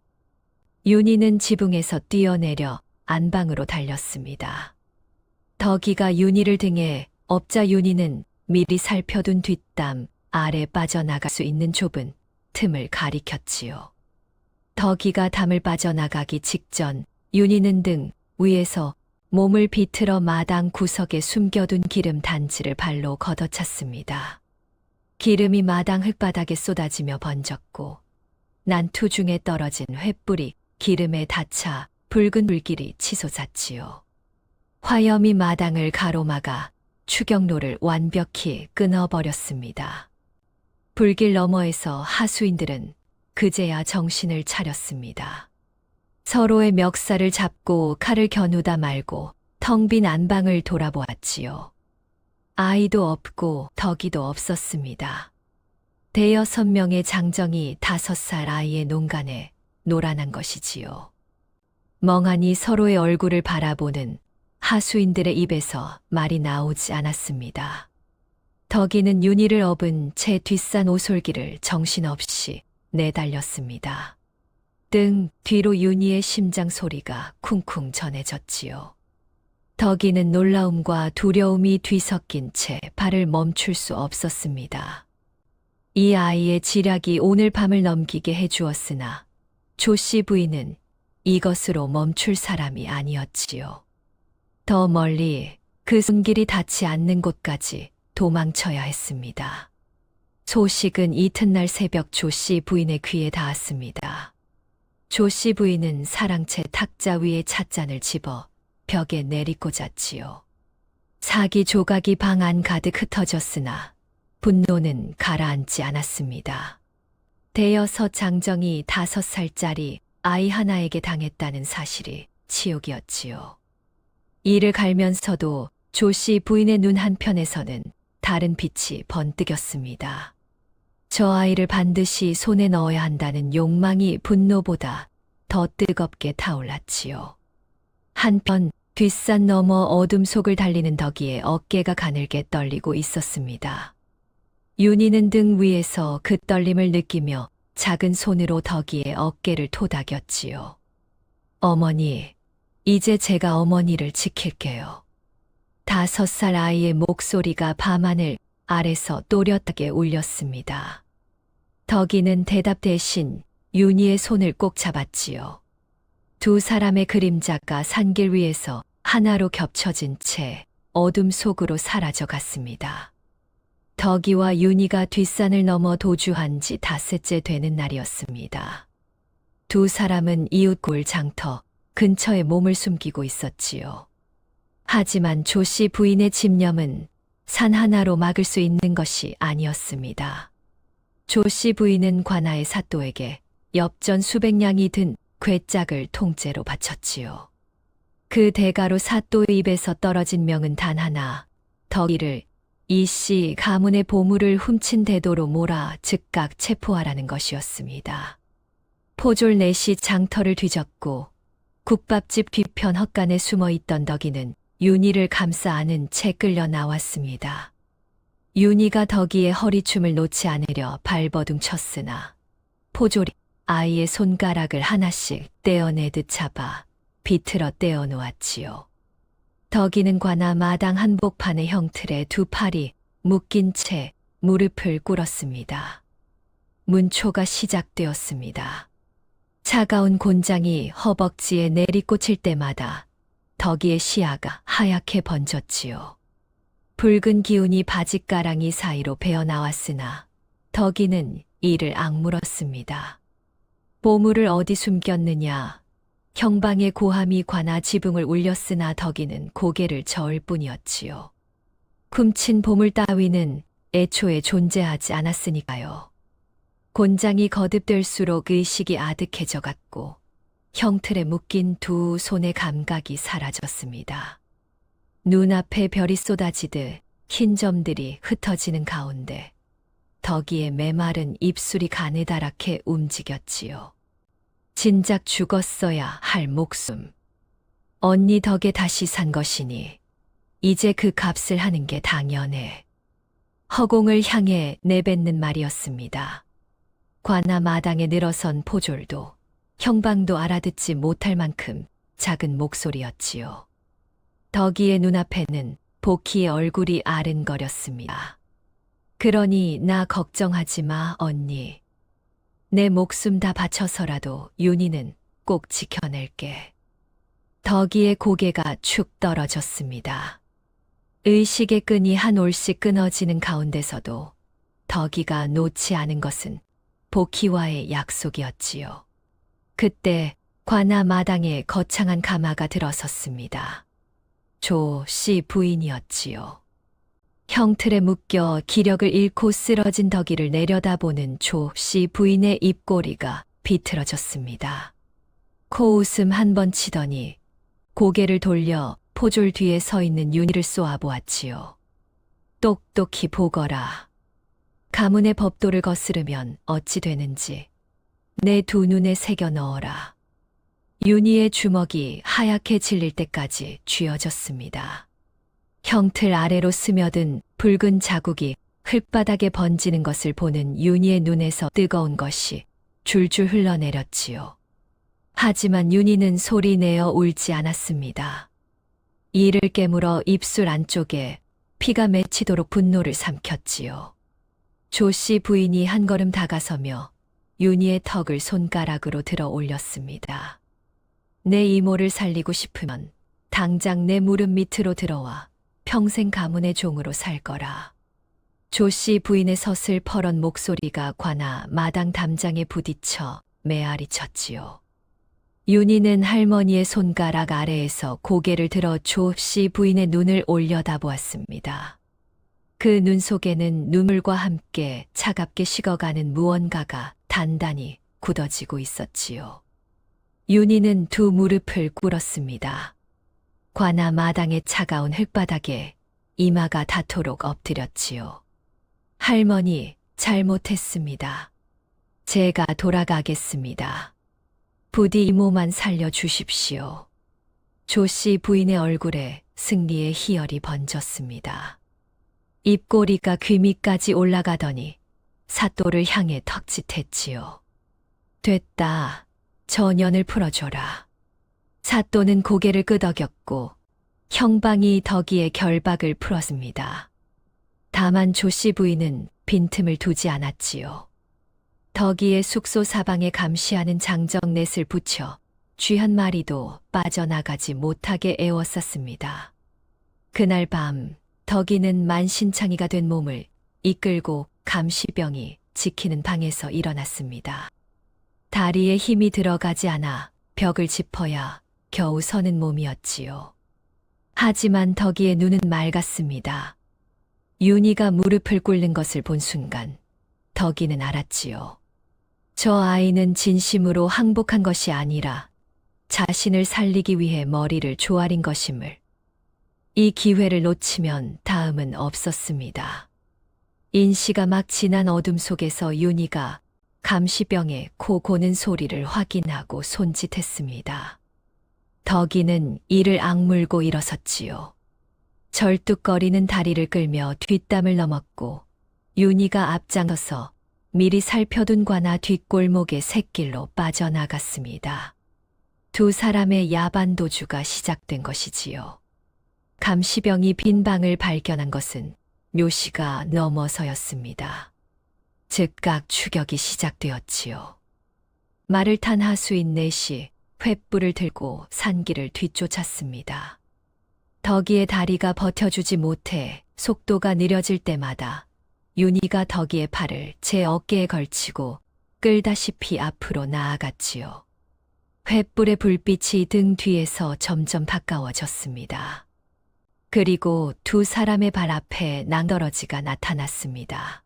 윤희는 지붕에서 뛰어내려 안방으로 달렸습니다. 덕이가 윤희를 등에 업자 윤희는 미리 살펴둔 뒷담 아래 빠져나갈 수 있는 좁은 틈을 가리켰지요. 덕이가 담을 빠져나가기 직전 윤희는 등 위에서 몸을 비틀어 마당 구석에 숨겨둔 기름 단지를 발로 걷어찼습니다. 기름이 마당 흙바닥에 쏟아지며 번졌고 난투 중에 떨어진 횃불이 기름에 닿자 붉은 불길이 치솟았지요. 화염이 마당을 가로막아 추경로를 완벽히 끊어버렸습니다. 불길 너머에서 하수인들은 그제야 정신을 차렸습니다. 서로의 멱살을 잡고 칼을 겨누다 말고 텅 빈 안방을 돌아보았지요. 아이도 없고 덕이도 없었습니다. 대여섯 명의 장정이 5살 아이의 농간에 노란한 것이지요. 멍하니 서로의 얼굴을 바라보는 하수인들의 입에서 말이 나오지 않았습니다. 덕이는 윤희를 업은 채 뒷산 오솔기를 정신없이 내달렸습니다. 등 뒤로 윤희의 심장 소리가 쿵쿵 전해졌지요. 덕이는 놀라움과 두려움이 뒤섞인 채 발을 멈출 수 없었습니다. 이 아이의 지략이 오늘 밤을 넘기게 해주었으나 조씨 부인은 이것으로 멈출 사람이 아니었지요. 더 멀리 그 손길이 닿지 않는 곳까지 도망쳐야 했습니다. 소식은 이튿날 새벽 조씨 부인의 귀에 닿았습니다. 조씨 부인은 사랑채 탁자 위에 찻잔을 집어 벽에 내리꽂았지요. 사기 조각이 방 안 가득 흩어졌으나 분노는 가라앉지 않았습니다. 대여섯 장정이 5살짜리 아이 하나에게 당했다는 사실이 치욕이었지요. 이를 갈면서도 조씨 부인의 눈 한편에서는 다른 빛이 번뜩였습니다. 저 아이를 반드시 손에 넣어야 한다는 욕망이 분노보다 더 뜨겁게 타올랐지요. 한편 뒷산 너머 어둠 속을 달리는 덕이의 어깨가 가늘게 떨리고 있었습니다. 윤희는 등 위에서 그 떨림을 느끼며 작은 손으로 덕이의 어깨를 토닥였지요. 어머니, 이제 제가 어머니를 지킬게요. 5살 아이의 목소리가 밤하늘 아래서 또렷하게 울렸습니다. 덕이는 대답 대신 윤희의 손을 꼭 잡았지요. 두 사람의 그림자가 산길 위에서 하나로 겹쳐진 채 어둠 속으로 사라져 갔습니다. 덕이와 윤희가 뒷산을 넘어 도주한 지 닷새째 되는 날이었습니다. 두 사람은 이웃골 장터 근처에 몸을 숨기고 있었지요. 하지만 조씨 부인의 집념은 산 하나로 막을 수 있는 것이 아니었습니다. 조씨 부인은 관아의 사또에게 엽전 수백 냥이 든 괴짝을 통째로 바쳤지요. 그 대가로 사또의 입에서 떨어진 명은 단 하나, 덕이를 이씨 가문의 보물을 훔친 대도로 몰아 즉각 체포하라는 것이었습니다. 포졸 넷이 장터를 뒤졌고 국밥집 뒤편 헛간에 숨어있던 덕이는 윤희를 감싸 안은 채 끌려 나왔습니다. 윤희가 덕이의 허리춤을 놓지 않으려 발버둥 쳤으나 포졸이 아이의 손가락을 하나씩 떼어내듯 잡아 비틀어 떼어 놓았지요. 덕이는 관아 마당 한복판의 형틀에 두 팔이 묶인 채 무릎을 꿇었습니다. 문초가 시작되었습니다. 차가운 곤장이 허벅지에 내리꽂힐 때마다 덕이의 시야가 하얗게 번졌지요. 붉은 기운이 바짓가랑이 사이로 배어나왔으나 덕이는 이를 악물었습니다. 보물을 어디 숨겼느냐. 형방의 고함이 관아 지붕을 울렸으나 덕이는 고개를 저을 뿐이었지요. 훔친 보물 따위는 애초에 존재하지 않았으니까요. 곤장이 거듭될수록 의식이 아득해져 갔고 형틀에 묶인 두 손의 감각이 사라졌습니다. 눈앞에 별이 쏟아지듯 흰 점들이 흩어지는 가운데 덕이의 메마른 입술이 가느다랗게 움직였지요. 진작 죽었어야 할 목숨. 언니 덕에 다시 산 것이니 이제 그 값을 하는 게 당연해. 허공을 향해 내뱉는 말이었습니다. 관아 마당에 늘어선 포졸도 형방도 알아듣지 못할 만큼 작은 목소리였지요. 덕이의 눈앞에는 복희의 얼굴이 아른거렸습니다. 그러니 나 걱정하지 마, 언니. 내 목숨 다 바쳐서라도 윤희는 꼭 지켜낼게. 덕이의 고개가 축 떨어졌습니다. 의식의 끈이 한 올씩 끊어지는 가운데서도 덕이가 놓지 않은 것은 복희와의 약속이었지요. 그때 관아 마당에 거창한 가마가 들어섰습니다. 조 씨 부인이었지요. 형틀에 묶여 기력을 잃고 쓰러진 덕이를 내려다보는 조 씨 부인의 입꼬리가 비틀어졌습니다. 코웃음 한 번 치더니 고개를 돌려 포졸 뒤에 서 있는 윤희를 쏘아보았지요. 똑똑히 보거라. 가문의 법도를 거스르면 어찌 되는지 내 두 눈에 새겨 넣어라. 윤희의 주먹이 하얗게 질릴 때까지 쥐어졌습니다. 형틀 아래로 스며든 붉은 자국이 흙바닥에 번지는 것을 보는 윤희의 눈에서 뜨거운 것이 줄줄 흘러내렸지요. 하지만 윤희는 소리내어 울지 않았습니다. 이를 깨물어 입술 안쪽에 피가 맺히도록 분노를 삼켰지요. 조씨 부인이 한 걸음 다가서며 윤희의 턱을 손가락으로 들어 올렸습니다. 내 이모를 살리고 싶으면 당장 내 무릎 밑으로 들어와 평생 가문의 종으로 살 거라. 조씨 부인의 서슬퍼런 목소리가 관아 마당 담장에 부딪혀 메아리 쳤지요. 윤희는 할머니의 손가락 아래에서 고개를 들어 조씨 부인의 눈을 올려다보았습니다. 그 눈 속에는 눈물과 함께 차갑게 식어가는 무언가가 단단히 굳어지고 있었지요. 윤희는 두 무릎을 꿇었습니다. 관아 마당의 차가운 흙바닥에 이마가 닿도록 엎드렸지요. 할머니, 잘못했습니다. 제가 돌아가겠습니다. 부디 이모만 살려주십시오. 조씨 부인의 얼굴에 승리의 희열이 번졌습니다. 입꼬리가 귀 밑까지 올라가더니 사또를 향해 턱짓했지요. 됐다. 저 년을 풀어줘라. 사또는 고개를 끄덕였고 형방이 덕이의 결박을 풀었습니다. 다만 조씨 부인은 빈틈을 두지 않았지요. 덕이의 숙소 사방에 감시하는 장정넷을 붙여 쥐 한 마리도 빠져나가지 못하게 애워쌌습니다. 그날 밤 덕이는 만신창이가 된 몸을 이끌고 감시병이 지키는 방에서 일어났습니다. 다리에 힘이 들어가지 않아 벽을 짚어야 겨우 서는 몸이었지요. 하지만 덕이의 눈은 맑았습니다. 윤희가 무릎을 꿇는 것을 본 순간 덕이는 알았지요. 저 아이는 진심으로 항복한 것이 아니라 자신을 살리기 위해 머리를 조아린 것임을. 이 기회를 놓치면 다음은 없었습니다. 인시가 막 지난 어둠 속에서 윤희가 감시병에 코 고는 소리를 확인하고 손짓했습니다. 덕이는 이를 악물고 일어섰지요. 절뚝거리는 다리를 끌며 뒷담을 넘었고 윤희가 앞장서서 미리 살펴둔 관아 뒷골목의 샛길로 빠져나갔습니다. 두 사람의 야반 도주가 시작된 것이지요. 감시병이 빈 방을 발견한 것은 묘시가 넘어서였습니다. 즉각 추격이 시작되었지요. 말을 탄 하수인 넷이 횃불을 들고 산길을 뒤쫓았습니다. 덕이의 다리가 버텨주지 못해 속도가 느려질 때마다 윤희가 덕이의 팔을 제 어깨에 걸치고 끌다시피 앞으로 나아갔지요. 횃불의 불빛이 등 뒤에서 점점 가까워졌습니다. 그리고 두 사람의 발 앞에 낭떠러지가 나타났습니다.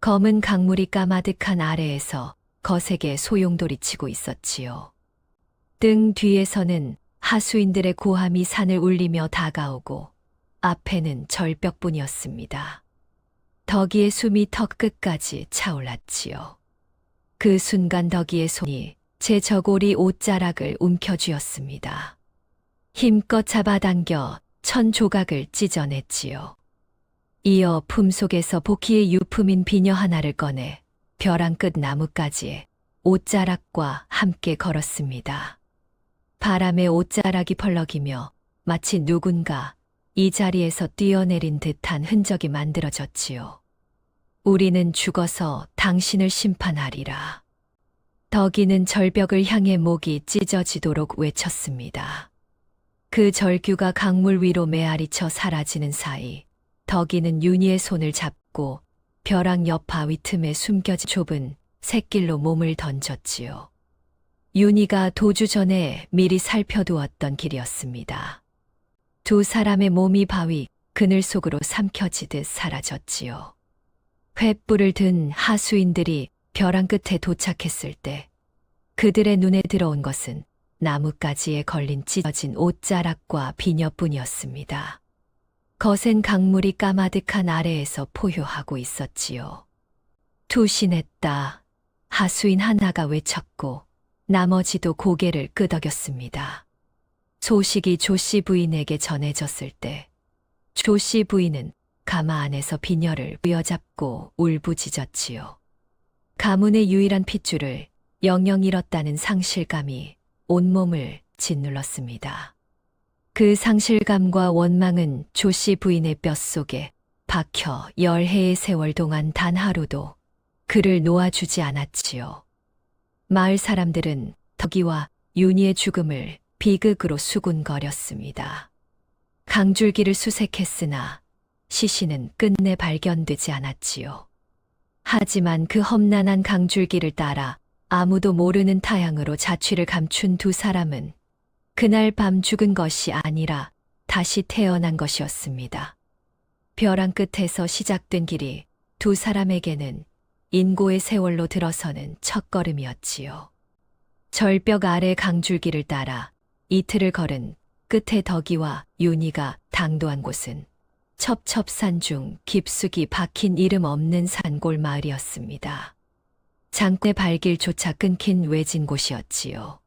검은 강물이 까마득한 아래에서 거세게 소용돌이치고 있었지요. 등 뒤에서는 하수인들의 고함이 산을 울리며 다가오고 앞에는 절벽뿐이었습니다. 덕이의 숨이 턱 끝까지 차올랐지요. 그 순간 덕이의 손이 제 저고리 옷자락을 움켜쥐었습니다. 힘껏 잡아당겨 천 조각을 찢어냈지요. 이어 품속에서 복희의 유품인 비녀 하나를 꺼내 벼랑 끝 나뭇가지에 옷자락과 함께 걸었습니다. 바람에 옷자락이 펄럭이며 마치 누군가 이 자리에서 뛰어내린 듯한 흔적이 만들어졌지요. 우리는 죽어서 당신을 심판하리라. 덕이는 절벽을 향해 목이 찢어지도록 외쳤습니다. 그 절규가 강물 위로 메아리쳐 사라지는 사이 덕이는 윤희의 손을 잡고 벼랑 옆 바위 틈에 숨겨진 좁은 샛길로 몸을 던졌지요. 윤희가 도주 전에 미리 살펴두었던 길이었습니다. 두 사람의 몸이 바위 그늘 속으로 삼켜지듯 사라졌지요. 횃불을 든 하수인들이 벼랑 끝에 도착했을 때 그들의 눈에 들어온 것은 나뭇가지에 걸린 찢어진 옷자락과 비녀뿐이었습니다. 거센 강물이 까마득한 아래에서 포효하고 있었지요. 투신했다. 하수인 하나가 외쳤고 나머지도 고개를 끄덕였습니다. 소식이 조씨 부인에게 전해졌을 때 조씨 부인은 가마 안에서 비녀를 부여잡고 울부짖었지요. 가문의 유일한 핏줄을 영영 잃었다는 상실감이 온몸을 짓눌렀습니다. 그 상실감과 원망은 조씨 부인의 뼛속에 박혀 10해의 세월 동안 단 하루도 그를 놓아주지 않았지요. 마을 사람들은 덕이와 윤희의 죽음을 비극으로 수군거렸습니다. 강줄기를 수색했으나 시신은 끝내 발견되지 않았지요. 하지만 그 험난한 강줄기를 따라 아무도 모르는 타향으로 자취를 감춘 두 사람은 그날 밤 죽은 것이 아니라 다시 태어난 것이었습니다. 벼랑 끝에서 시작된 길이 두 사람에게는 인고의 세월로 들어서는 첫걸음이었지요. 절벽 아래 강줄기를 따라 이틀을 걸은 끝에 덕이와 윤희가 당도한 곳은 첩첩산 중 깊숙이 박힌 이름 없는 산골 마을이었습니다. 장대 발길조차 끊긴 외진 곳이었지요.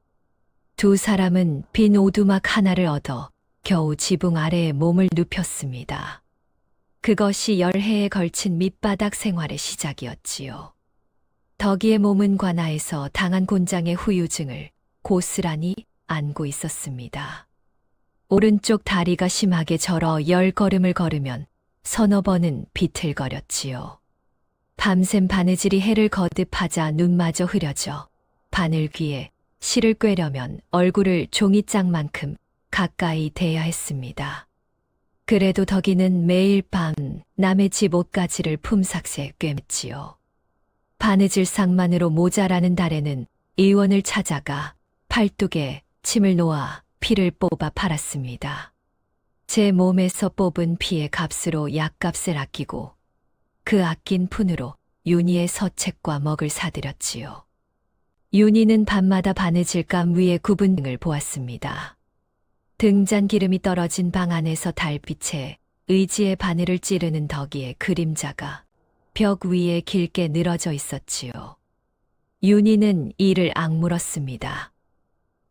두 사람은 빈 오두막 하나를 얻어 겨우 지붕 아래에 몸을 눕혔습니다. 그것이 10해에 걸친 밑바닥 생활의 시작이었지요. 덕이의 몸은 관아에서 당한 곤장의 후유증을 고스란히 안고 있었습니다. 오른쪽 다리가 심하게 저러 10걸음을 걸으면 서너 번은 비틀거렸지요. 밤샘 바느질이 해를 거듭하자 눈마저 흐려져 바늘 귀에 실을 꿰려면 얼굴을 종이장만큼 가까이 대야 했습니다. 그래도 덕이는 매일 밤 남의 집 옷가지를 품삯에 꿰맸지요. 바느질상만으로 모자라는 달에는 의원을 찾아가 팔뚝에 침을 놓아 피를 뽑아 팔았습니다. 제 몸에서 뽑은 피의 값으로 약값을 아끼고 그 아낀 푼으로 윤희의 서책과 먹을 사들였지요. 윤희는 밤마다 바느질감 위에 굽은 등을 보았습니다. 등잔 기름이 떨어진 방 안에서 달빛에 의지의 바늘을 찌르는 덕이의 그림자가 벽 위에 길게 늘어져 있었지요. 윤희는 이를 악물었습니다.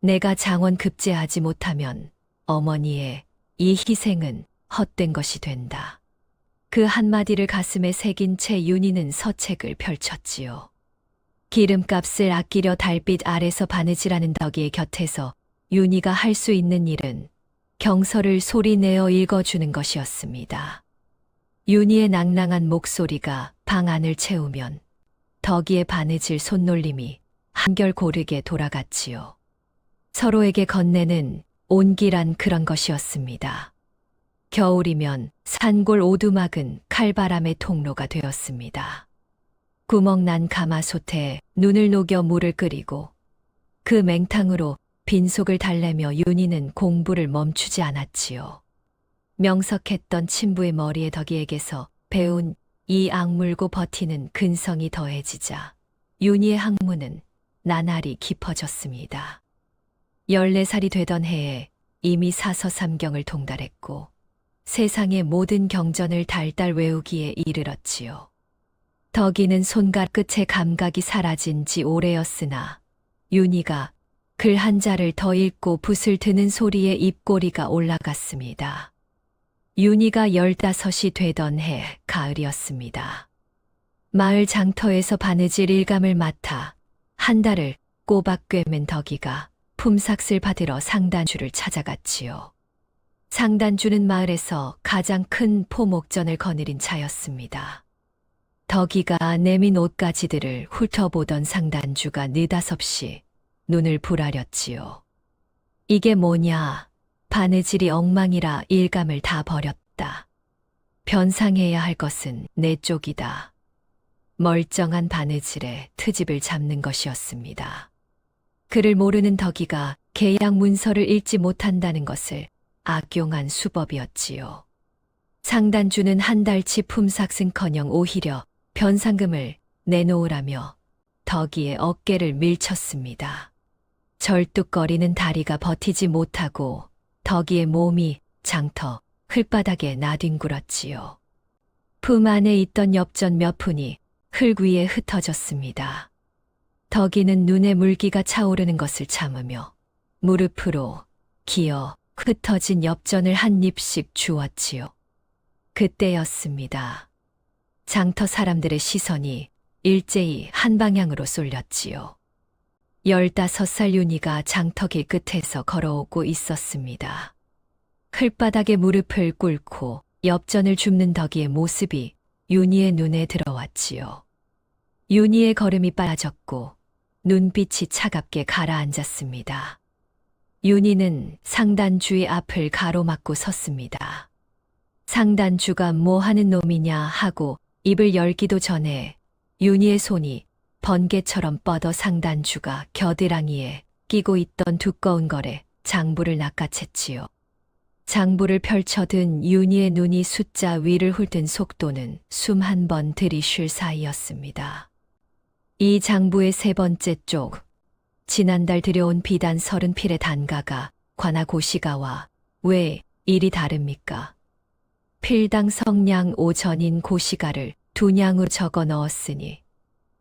내가 장원 급제하지 못하면 어머니의 이 희생은 헛된 것이 된다. 그 한마디를 가슴에 새긴 채 윤희는 서책을 펼쳤지요. 기름값을 아끼려 달빛 아래서 바느질하는 덕이의 곁에서 윤희가 할 수 있는 일은 경서를 소리내어 읽어주는 것이었습니다. 윤희의 낭낭한 목소리가 방 안을 채우면 덕이의 바느질 손놀림이 한결 고르게 돌아갔지요. 서로에게 건네는 온기란 그런 것이었습니다. 겨울이면 산골 오두막은 칼바람의 통로가 되었습니다. 구멍난 가마솥에 눈을 녹여 물을 끓이고 그 맹탕으로 빈속을 달래며 윤희는 공부를 멈추지 않았지요. 명석했던 친부의 머리에 덕이에게서 배운 이 악물고 버티는 근성이 더해지자 윤희의 학문은 나날이 깊어졌습니다. 14살이 되던 해에 이미 사서삼경을 통달했고 세상의 모든 경전을 달달 외우기에 이르렀지요. 덕이는 손가락 끝의 감각이 사라진 지 오래였으나 윤희가 글 한자를 더 읽고 붓을 드는 소리에 입꼬리가 올라갔습니다. 윤희가 15이 되던 해 가을이었습니다. 마을 장터에서 바느질 일감을 맡아 한 달을 꼬박 꿰맨 덕이가 품삯을 받으러 상단주를 찾아갔지요. 상단주는 마을에서 가장 큰 포목전을 거느린 차였습니다. 덕이가 내민 옷가지들을 훑어보던 상단주가 느닷없이 눈을 부라렸지요. 이게 뭐냐? 바느질이 엉망이라 일감을 다 버렸다. 변상해야 할 것은 내 쪽이다. 멀쩡한 바느질에 트집을 잡는 것이었습니다. 그를 모르는 덕이가 계약 문서를 읽지 못한다는 것을 악용한 수법이었지요. 상단주는 한 달치 품삯은커녕 오히려 변상금을 내놓으라며 덕이의 어깨를 밀쳤습니다. 절뚝거리는 다리가 버티지 못하고 덕이의 몸이 장터 흙바닥에 나뒹굴었지요. 품 안에 있던 엽전 몇 푼이 흙 위에 흩어졌습니다. 덕이는 눈에 물기가 차오르는 것을 참으며 무릎으로 기어 흩어진 엽전을 한 입씩 주었지요. 그때였습니다. 장터 사람들의 시선이 일제히 한 방향으로 쏠렸지요. 15살 윤희가 장터길 끝에서 걸어오고 있었습니다. 흙바닥에 무릎을 꿇고 엽전을 줍는 덕이의 모습이 윤희의 눈에 들어왔지요. 윤희의 걸음이 빨라졌고 눈빛이 차갑게 가라앉았습니다. 윤희는 상단주의 앞을 가로막고 섰습니다. 상단주가 뭐 하는 놈이냐 하고 입을 열기도 전에 윤희의 손이 번개처럼 뻗어 상단주가 겨드랑이에 끼고 있던 두꺼운 걸에 장부를 낚아챘지요. 장부를 펼쳐든 윤희의 눈이 숫자 위를 훑은 속도는 숨 한 번 들이쉴 사이였습니다. 이 장부의 세 번째 쪽, 지난달 들여온 비단 30필의 단가가 관하 고시가와 왜 일이 다릅니까? 필당 성냥 5전인 고시가를 2냥으로 적어 넣었으니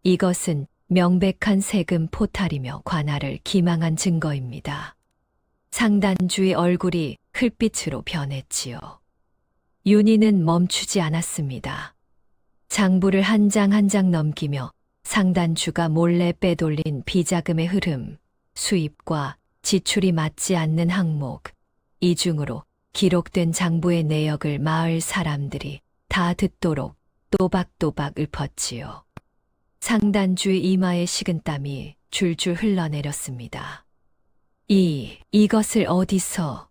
이것은 명백한 세금 포탈이며 관할을 기망한 증거입니다. 상단주의 얼굴이 흙빛으로 변했지요. 윤희는 멈추지 않았습니다. 장부를 한 장 한 장 넘기며 상단주가 몰래 빼돌린 비자금의 흐름, 수입과 지출이 맞지 않는 항목, 이중으로 기록된 장부의 내역을 마을 사람들이 다 듣도록 또박또박 읊었지요. 상단주의 이마에 식은땀이 줄줄 흘러내렸습니다. 이것을 어디서?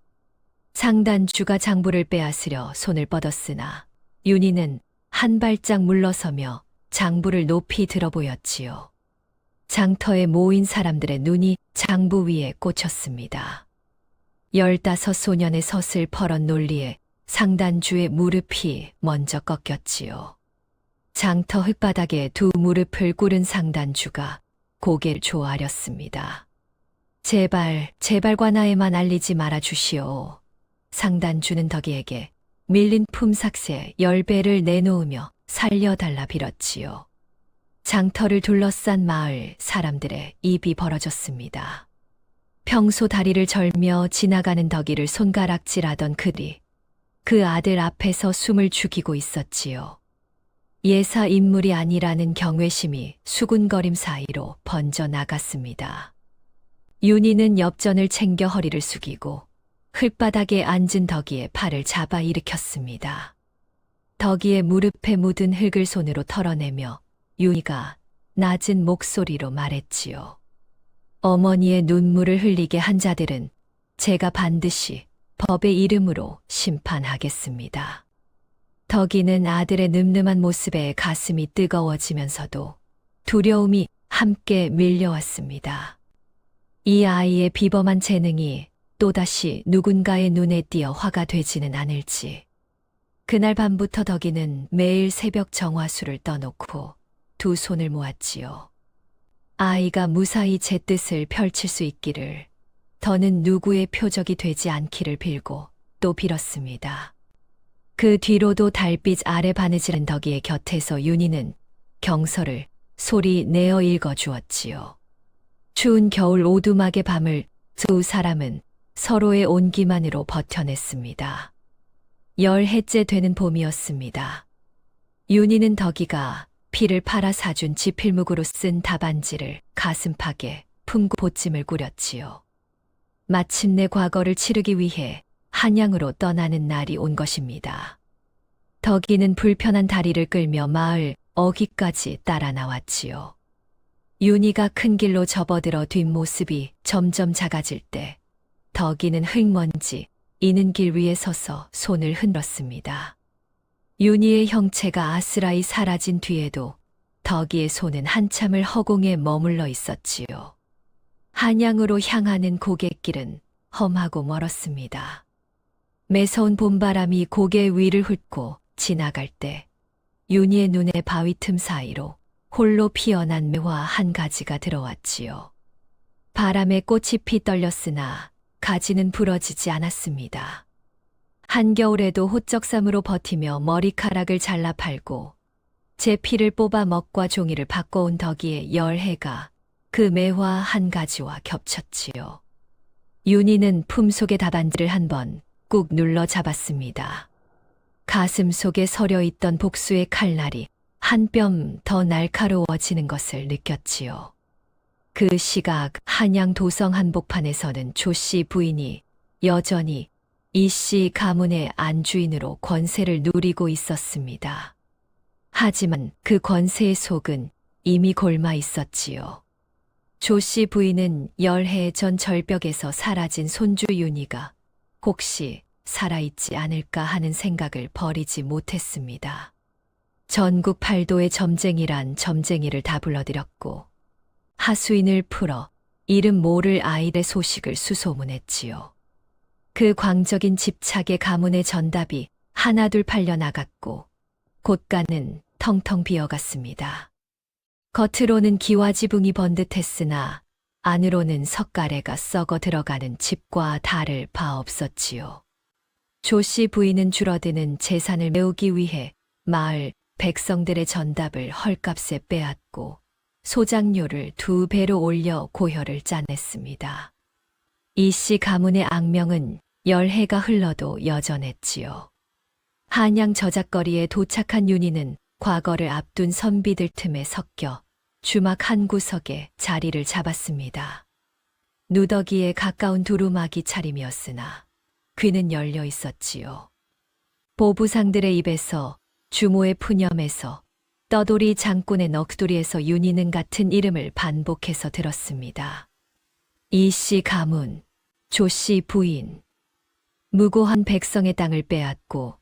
상단주가 장부를 빼앗으려 손을 뻗었으나 윤희는 한 발짝 물러서며 장부를 높이 들어 보였지요. 장터에 모인 사람들의 눈이 장부 위에 꽂혔습니다. 15소년의 섯을 퍼런 논리에 상단주의 무릎이 먼저 꺾였지요. 장터 흙바닥에 두 무릎을 꿇은 상단주가 고개를 조아렸습니다. 제발 관아에만 알리지 말아 주시오. 상단주는 덕이에게 밀린 품삯의 10배를 내놓으며 살려달라 빌었지요. 장터를 둘러싼 마을 사람들의 입이 벌어졌습니다. 평소 다리를 절며 지나가는 덕이를 손가락질하던 그들이 그 아들 앞에서 숨을 죽이고 있었지요. 예사 인물이 아니라는 경외심이 수군거림 사이로 번져 나갔습니다. 윤희는 엽전을 챙겨 허리를 숙이고 흙바닥에 앉은 덕이의 팔을 잡아 일으켰습니다. 덕이의 무릎에 묻은 흙을 손으로 털어내며 윤희가 낮은 목소리로 말했지요. 어머니의 눈물을 흘리게 한 자들은 제가 반드시 법의 이름으로 심판하겠습니다. 덕이는 아들의 늠름한 모습에 가슴이 뜨거워지면서도 두려움이 함께 밀려왔습니다. 이 아이의 비범한 재능이 또다시 누군가의 눈에 띄어 화가 되지는 않을지. 그날 밤부터 덕이는 매일 새벽 정화수를 떠놓고 두 손을 모았지요. 아이가 무사히 제 뜻을 펼칠 수 있기를, 더는 누구의 표적이 되지 않기를 빌고 또 빌었습니다. 그 뒤로도 달빛 아래 바느질한 덕이의 곁에서 윤희는 경서를 소리 내어 읽어주었지요. 추운 겨울 오두막의 밤을 두 사람은 서로의 온기만으로 버텨냈습니다. 10해째 되는 봄이었습니다. 윤희는 덕이가 피를 팔아 사준 지필묵으로 쓴 답안지를 가슴팍에 품고 보찜을 꾸렸지요. 마침내 과거를 치르기 위해 한양으로 떠나는 날이 온 것입니다. 덕이는 불편한 다리를 끌며 마을 어귀까지 따라 나왔지요. 윤희가 큰 길로 접어들어 뒷모습이 점점 작아질 때 덕이는 흙먼지 이는 길 위에 서서 손을 흔들었습니다. 윤희의 형체가 아스라이 사라진 뒤에도 덕이의 손은 한참을 허공에 머물러 있었지요. 한양으로 향하는 고갯길은 험하고 멀었습니다. 매서운 봄바람이 고개 위를 훑고 지나갈 때 윤희의 눈에 바위 틈 사이로 홀로 피어난 매화 한 가지가 들어왔지요. 바람에 꽃이 피떨렸으나 가지는 부러지지 않았습니다. 한겨울에도 호적삼으로 버티며 머리카락을 잘라 팔고 제 피를 뽑아 먹과 종이를 바꿔온 덕이의 열해가 그 매화 한 가지와 겹쳤지요. 윤희는 품속의 답안지를 한번 꾹 눌러 잡았습니다. 가슴 속에 서려 있던 복수의 칼날이 한 뼘 더 날카로워지는 것을 느꼈지요. 그 시각 한양 도성 한복판에서는 조씨 부인이 여전히 이씨 가문의 안주인으로 권세를 누리고 있었습니다. 하지만 그 권세의 속은 이미 골마 있었지요. 조씨 부인은 열해 전 절벽에서 사라진 손주 윤희가 혹시 살아있지 않을까 하는 생각을 버리지 못했습니다. 전국 팔도의 점쟁이란 점쟁이를 다 불러들였고 하수인을 풀어 이름 모를 아이의 소식을 수소문했지요. 그 광적인 집착의 가문의 전답이 하나둘 팔려나갔고 곳간은 텅텅 비어갔습니다. 겉으로는 기와지붕이 번듯했으나 안으로는 석가래가 썩어 들어가는 집과 다를 바 없었지요. 조씨 부인은 줄어드는 재산을 메우기 위해 마을 백성들의 전답을 헐값에 빼앗고 소장료를 2배로 올려 고혈을 짜냈습니다. 이씨 가문의 악명은 열해가 흘러도 여전했지요. 한양 저작거리에 도착한 윤희는 과거를 앞둔 선비들 틈에 섞여 주막 한 구석에 자리를 잡았습니다. 누더기에 가까운 두루마기 차림이었으나 귀는 열려 있었지요. 보부상들의 입에서 주모의 푸념에서 떠돌이 장군의 넋두리에서 윤희는 같은 이름을 반복해서 들었습니다. 이씨 가문, 조씨 부인. 무고한 백성의 땅을 빼앗고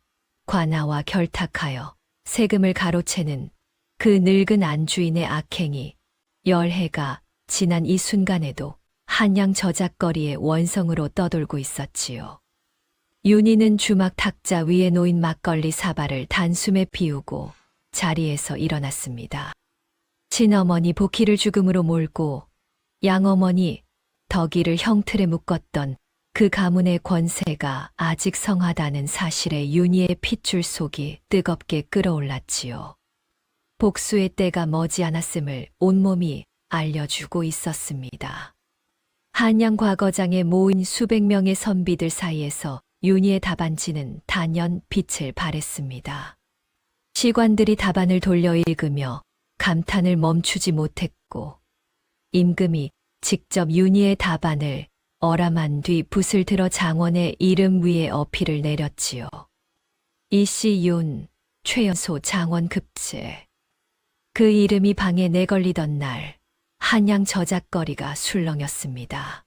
관아와 결탁하여 세금을 가로채는 그 늙은 안주인의 악행이 열해가 지난 이 순간에도 한양 저작거리의 원성으로 떠돌고 있었지요. 윤희는 주막 탁자 위에 놓인 막걸리 사발을 단숨에 비우고 자리에서 일어났습니다. 친어머니 복희를 죽음으로 몰고 양어머니 덕이를 형틀에 묶었던 그 가문의 권세가 아직 성하다는 사실에 윤희의 핏줄 속이 뜨겁게 끓어올랐지요. 복수의 때가 머지않았음을 온몸이 알려주고 있었습니다. 한양 과거장에 모인 수백 명의 선비들 사이에서 윤희의 답안지는 단연 빛을 발했습니다. 시관들이 답안을 돌려 읽으며 감탄을 멈추지 못했고 임금이 직접 윤희의 답안을 어람한 뒤 붓을 들어 장원의 이름 위에 어필을 내렸지요. 이씨 윤, 최연소 장원 급제. 그 이름이 방에 내걸리던 날 한양 저작거리가 술렁였습니다.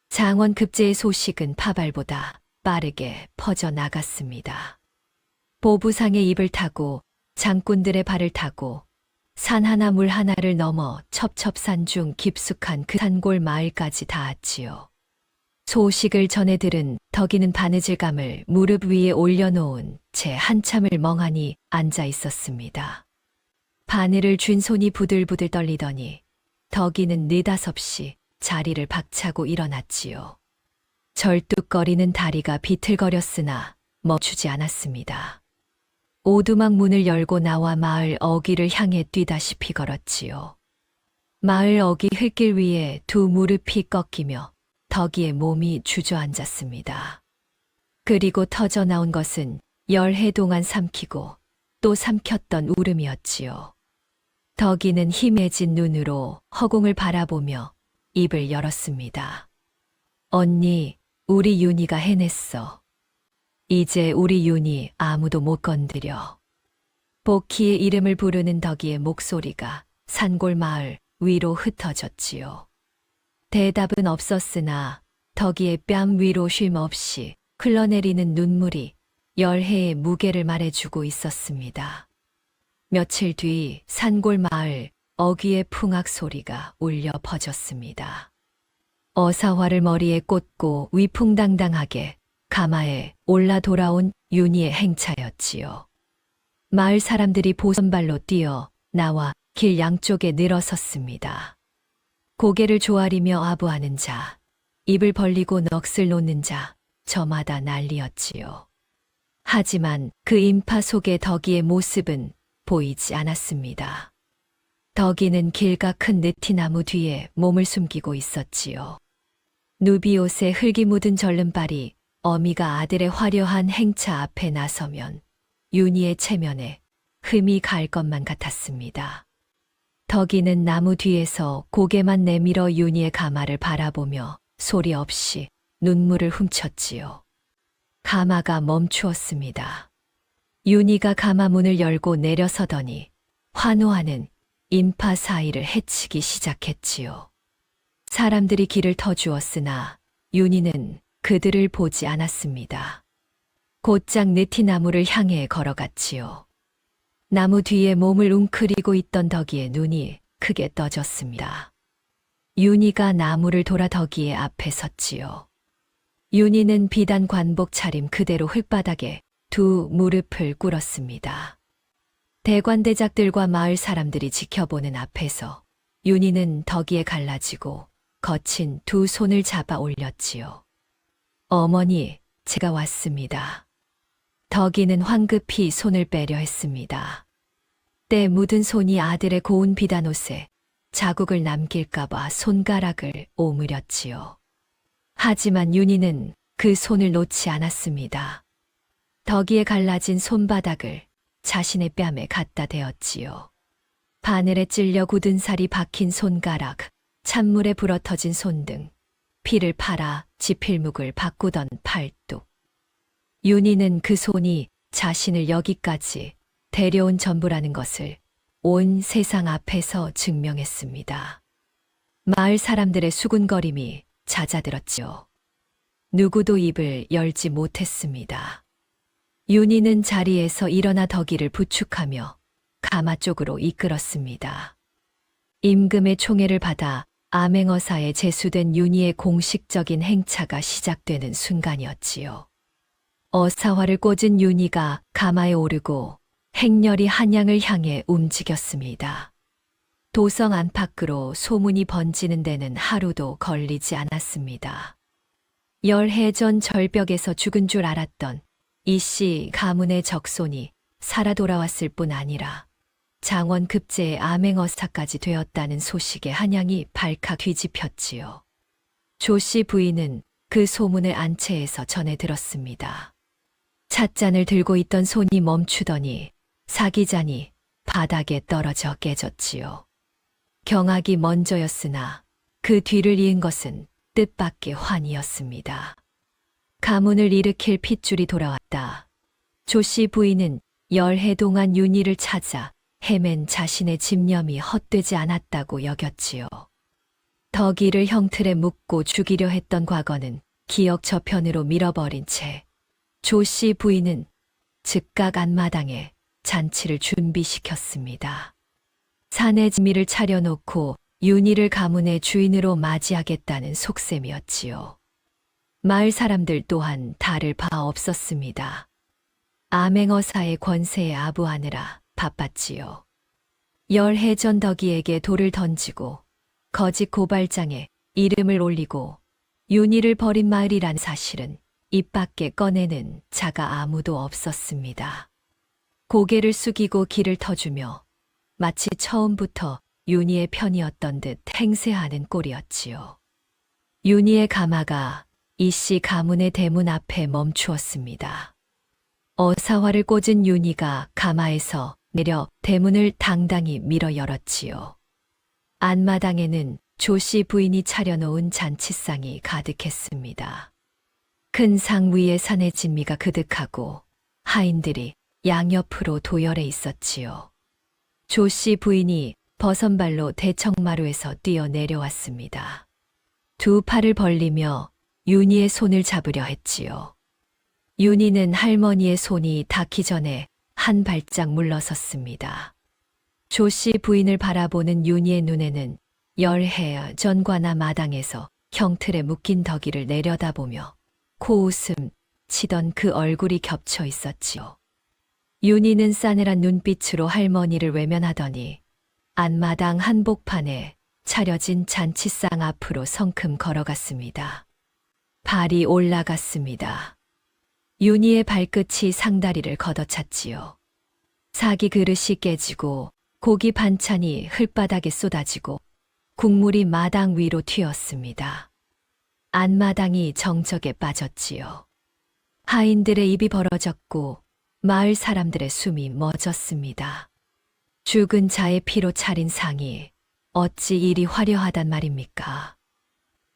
장원 급제의 소식은 파발보다 빠르게 퍼져나갔습니다. 보부상의 입을 타고 장군들의 발을 타고 산 하나 물 하나를 넘어 첩첩산 중 깊숙한 그 산골 마을까지 닿았지요. 소식을 전해 들은 덕이는 바느질감을 무릎 위에 올려놓은 채 한참을 멍하니 앉아 있었습니다. 바늘을 쥔 손이 부들부들 떨리더니 덕이는 느닷없이 자리를 박차고 일어났지요. 절뚝거리는 다리가 비틀거렸으나 멈추지 않았습니다. 오두막 문을 열고 나와 마을 어귀를 향해 뛰다시피 걸었지요. 마을 어귀 흙길 위에 두 무릎이 꺾이며 덕이의 몸이 주저앉았습니다. 그리고 터져 나온 것은 열해 동안 삼키고 또 삼켰던 울음이었지요. 덕이는 희매진 눈으로 허공을 바라보며 입을 열었습니다. 언니, 우리 윤희가 해냈어. 이제 우리 윤희 아무도 못 건드려. 복희의 이름을 부르는 덕이의 목소리가 산골 마을 위로 흩어졌지요. 대답은 없었으나 덕이의 뺨 위로 쉼 없이 흘러내리는 눈물이 열해의 무게를 말해주고 있었습니다. 며칠 뒤 산골 마을 어귀의 풍악 소리가 울려 퍼졌습니다. 어사화를 머리에 꽂고 위풍당당하게 가마에 올라 돌아온 윤희의 행차였지요. 마을 사람들이 보선발로 뛰어 나와 길 양쪽에 늘어섰습니다. 고개를 조아리며 아부하는 자, 입을 벌리고 넋을 놓는 자, 저마다 난리였지요. 하지만 그 인파 속의 덕이의 모습은 보이지 않았습니다. 덕이는 길가 큰 느티나무 뒤에 몸을 숨기고 있었지요. 누비옷에 흙이 묻은 절름발이 어미가 아들의 화려한 행차 앞에 나서면 윤희의 체면에 흠이 갈 것만 같았습니다. 덕이는 나무 뒤에서 고개만 내밀어 윤희의 가마를 바라보며 소리 없이 눈물을 훔쳤지요. 가마가 멈추었습니다. 윤희가 가마 문을 열고 내려서더니 환호하는 인파 사이를 헤치기 시작했지요. 사람들이 길을 터주었으나 윤희는 그들을 보지 않았습니다. 곧장 느티나무를 향해 걸어갔지요. 나무 뒤에 몸을 웅크리고 있던 덕이의 눈이 크게 떠졌습니다. 윤희가 나무를 돌아 덕이의 앞에 섰지요. 윤희는 비단 관복 차림 그대로 흙바닥에 두 무릎을 꿇었습니다. 대관대작들과 마을 사람들이 지켜보는 앞에서 윤희는 덕이에 갈라지고 거친 두 손을 잡아 올렸지요. 어머니, 제가 왔습니다. 덕이는 황급히 손을 빼려 했습니다. 때 묻은 손이 아들의 고운 비단옷에 자국을 남길까봐 손가락을 오므렸지요. 하지만 윤희는 그 손을 놓지 않았습니다. 덕이에 갈라진 손바닥을 자신의 뺨에 갖다 대었지요. 바늘에 찔려 굳은 살이 박힌 손가락, 찬물에 불어터진 손등, 피를 팔아 지필묵을 바꾸던 팔뚝. 윤희는 그 손이 자신을 여기까지 데려온 전부라는 것을 온 세상 앞에서 증명했습니다. 마을 사람들의 수군거림이 잦아들었지요. 누구도 입을 열지 못했습니다. 윤희는 자리에서 일어나 덕이를 부축하며 가마 쪽으로 이끌었습니다. 임금의 총애를 받아 암행어사에 제수된 윤희의 공식적인 행차가 시작되는 순간이었지요. 어사화를 꽂은 윤희가 가마에 오르고 행렬이 한양을 향해 움직였습니다. 도성 안팎으로 소문이 번지는 데는 하루도 걸리지 않았습니다. 열해 전 절벽에서 죽은 줄 알았던 이씨 가문의 적손이 살아 돌아왔을 뿐 아니라 장원 급제의 암행어사까지 되었다는 소식에 한양이 발칵 뒤집혔지요. 조씨 부인은 그 소문을 안채에서 전해 들었습니다. 찻잔을 들고 있던 손이 멈추더니 사기잔이 바닥에 떨어져 깨졌지요. 경악이 먼저였으나 그 뒤를 이은 것은 뜻밖의 환이었습니다. 가문을 일으킬 핏줄이 돌아왔다. 조씨 부인은 열해 동안 윤희를 찾아 헤맨 자신의 집념이 헛되지 않았다고 여겼지요. 덕이를 형틀에 묶고 죽이려 했던 과거는 기억 저편으로 밀어버린 채 조씨 부인은 즉각 안마당에 잔치를 준비시켰습니다. 사내 진미를 차려놓고 윤희를 가문의 주인으로 맞이하겠다는 속셈이었지요. 마을 사람들 또한 다를 바 없었습니다. 암행어사의 권세에 아부하느라 바빴지요. 열해 전 덕이에게 돌을 던지고 거짓 고발장에 이름을 올리고 윤희를 버린 마을이란 사실은 입 밖에 꺼내는 자가 아무도 없었습니다. 고개를 숙이고 길을 터주며 마치 처음부터 윤희의 편이었던 듯 행세하는 꼴이었지요. 윤희의 가마가 이씨 가문의 대문 앞에 멈추었습니다. 어사화를 꽂은 윤희가 가마에서 내려 대문을 당당히 밀어 열었지요. 안마당에는 조씨 부인이 차려놓은 잔치상이 가득했습니다. 큰 상 위에 산의 진미가 그득하고 하인들이 양옆으로 도열해 있었지요. 조씨 부인이 버선발로 대청마루에서 뛰어 내려왔습니다. 두 팔을 벌리며 윤희의 손을 잡으려 했지요. 윤희는 할머니의 손이 닿기 전에 한 발짝 물러섰습니다. 조씨 부인을 바라보는 윤희의 눈에는 열해 전과나 마당에서 형틀에 묶인 덕이를 내려다보며 코웃음 치던 그 얼굴이 겹쳐 있었지요. 윤희는 싸늘한 눈빛으로 할머니를 외면하더니 안마당 한복판에 차려진 잔치상 앞으로 성큼 걸어갔습니다. 발이 올라갔습니다. 윤희의 발끝이 상다리를 걷어찼지요. 사기 그릇이 깨지고 고기 반찬이 흙바닥에 쏟아지고 국물이 마당 위로 튀었습니다. 안마당이 정적에 빠졌지요. 하인들의 입이 벌어졌고 마을 사람들의 숨이 멎었습니다. 죽은 자의 피로 차린 상이 어찌 이리 화려하단 말입니까?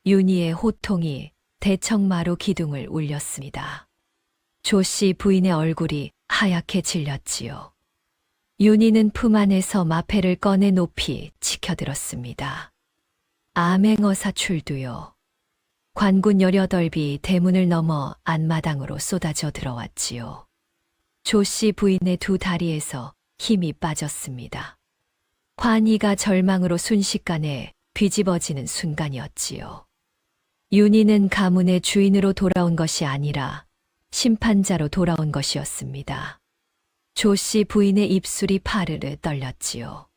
윤희의 호통이 대청마루 기둥을 울렸습니다. 조씨 부인의 얼굴이 하얗게 질렸지요. 윤희는 품 안에서 마패를 꺼내 높이 치켜들었습니다. 암행어사 출두요. 관군 18비 대문을 넘어 안마당으로 쏟아져 들어왔지요. 조씨 부인의 두 다리에서 힘이 빠졌습니다. 환희가 절망으로 순식간에 뒤집어지는 순간이었지요. 윤희는 가문의 주인으로 돌아온 것이 아니라 심판자로 돌아온 것이었습니다. 조씨 부인의 입술이 파르르 떨렸지요.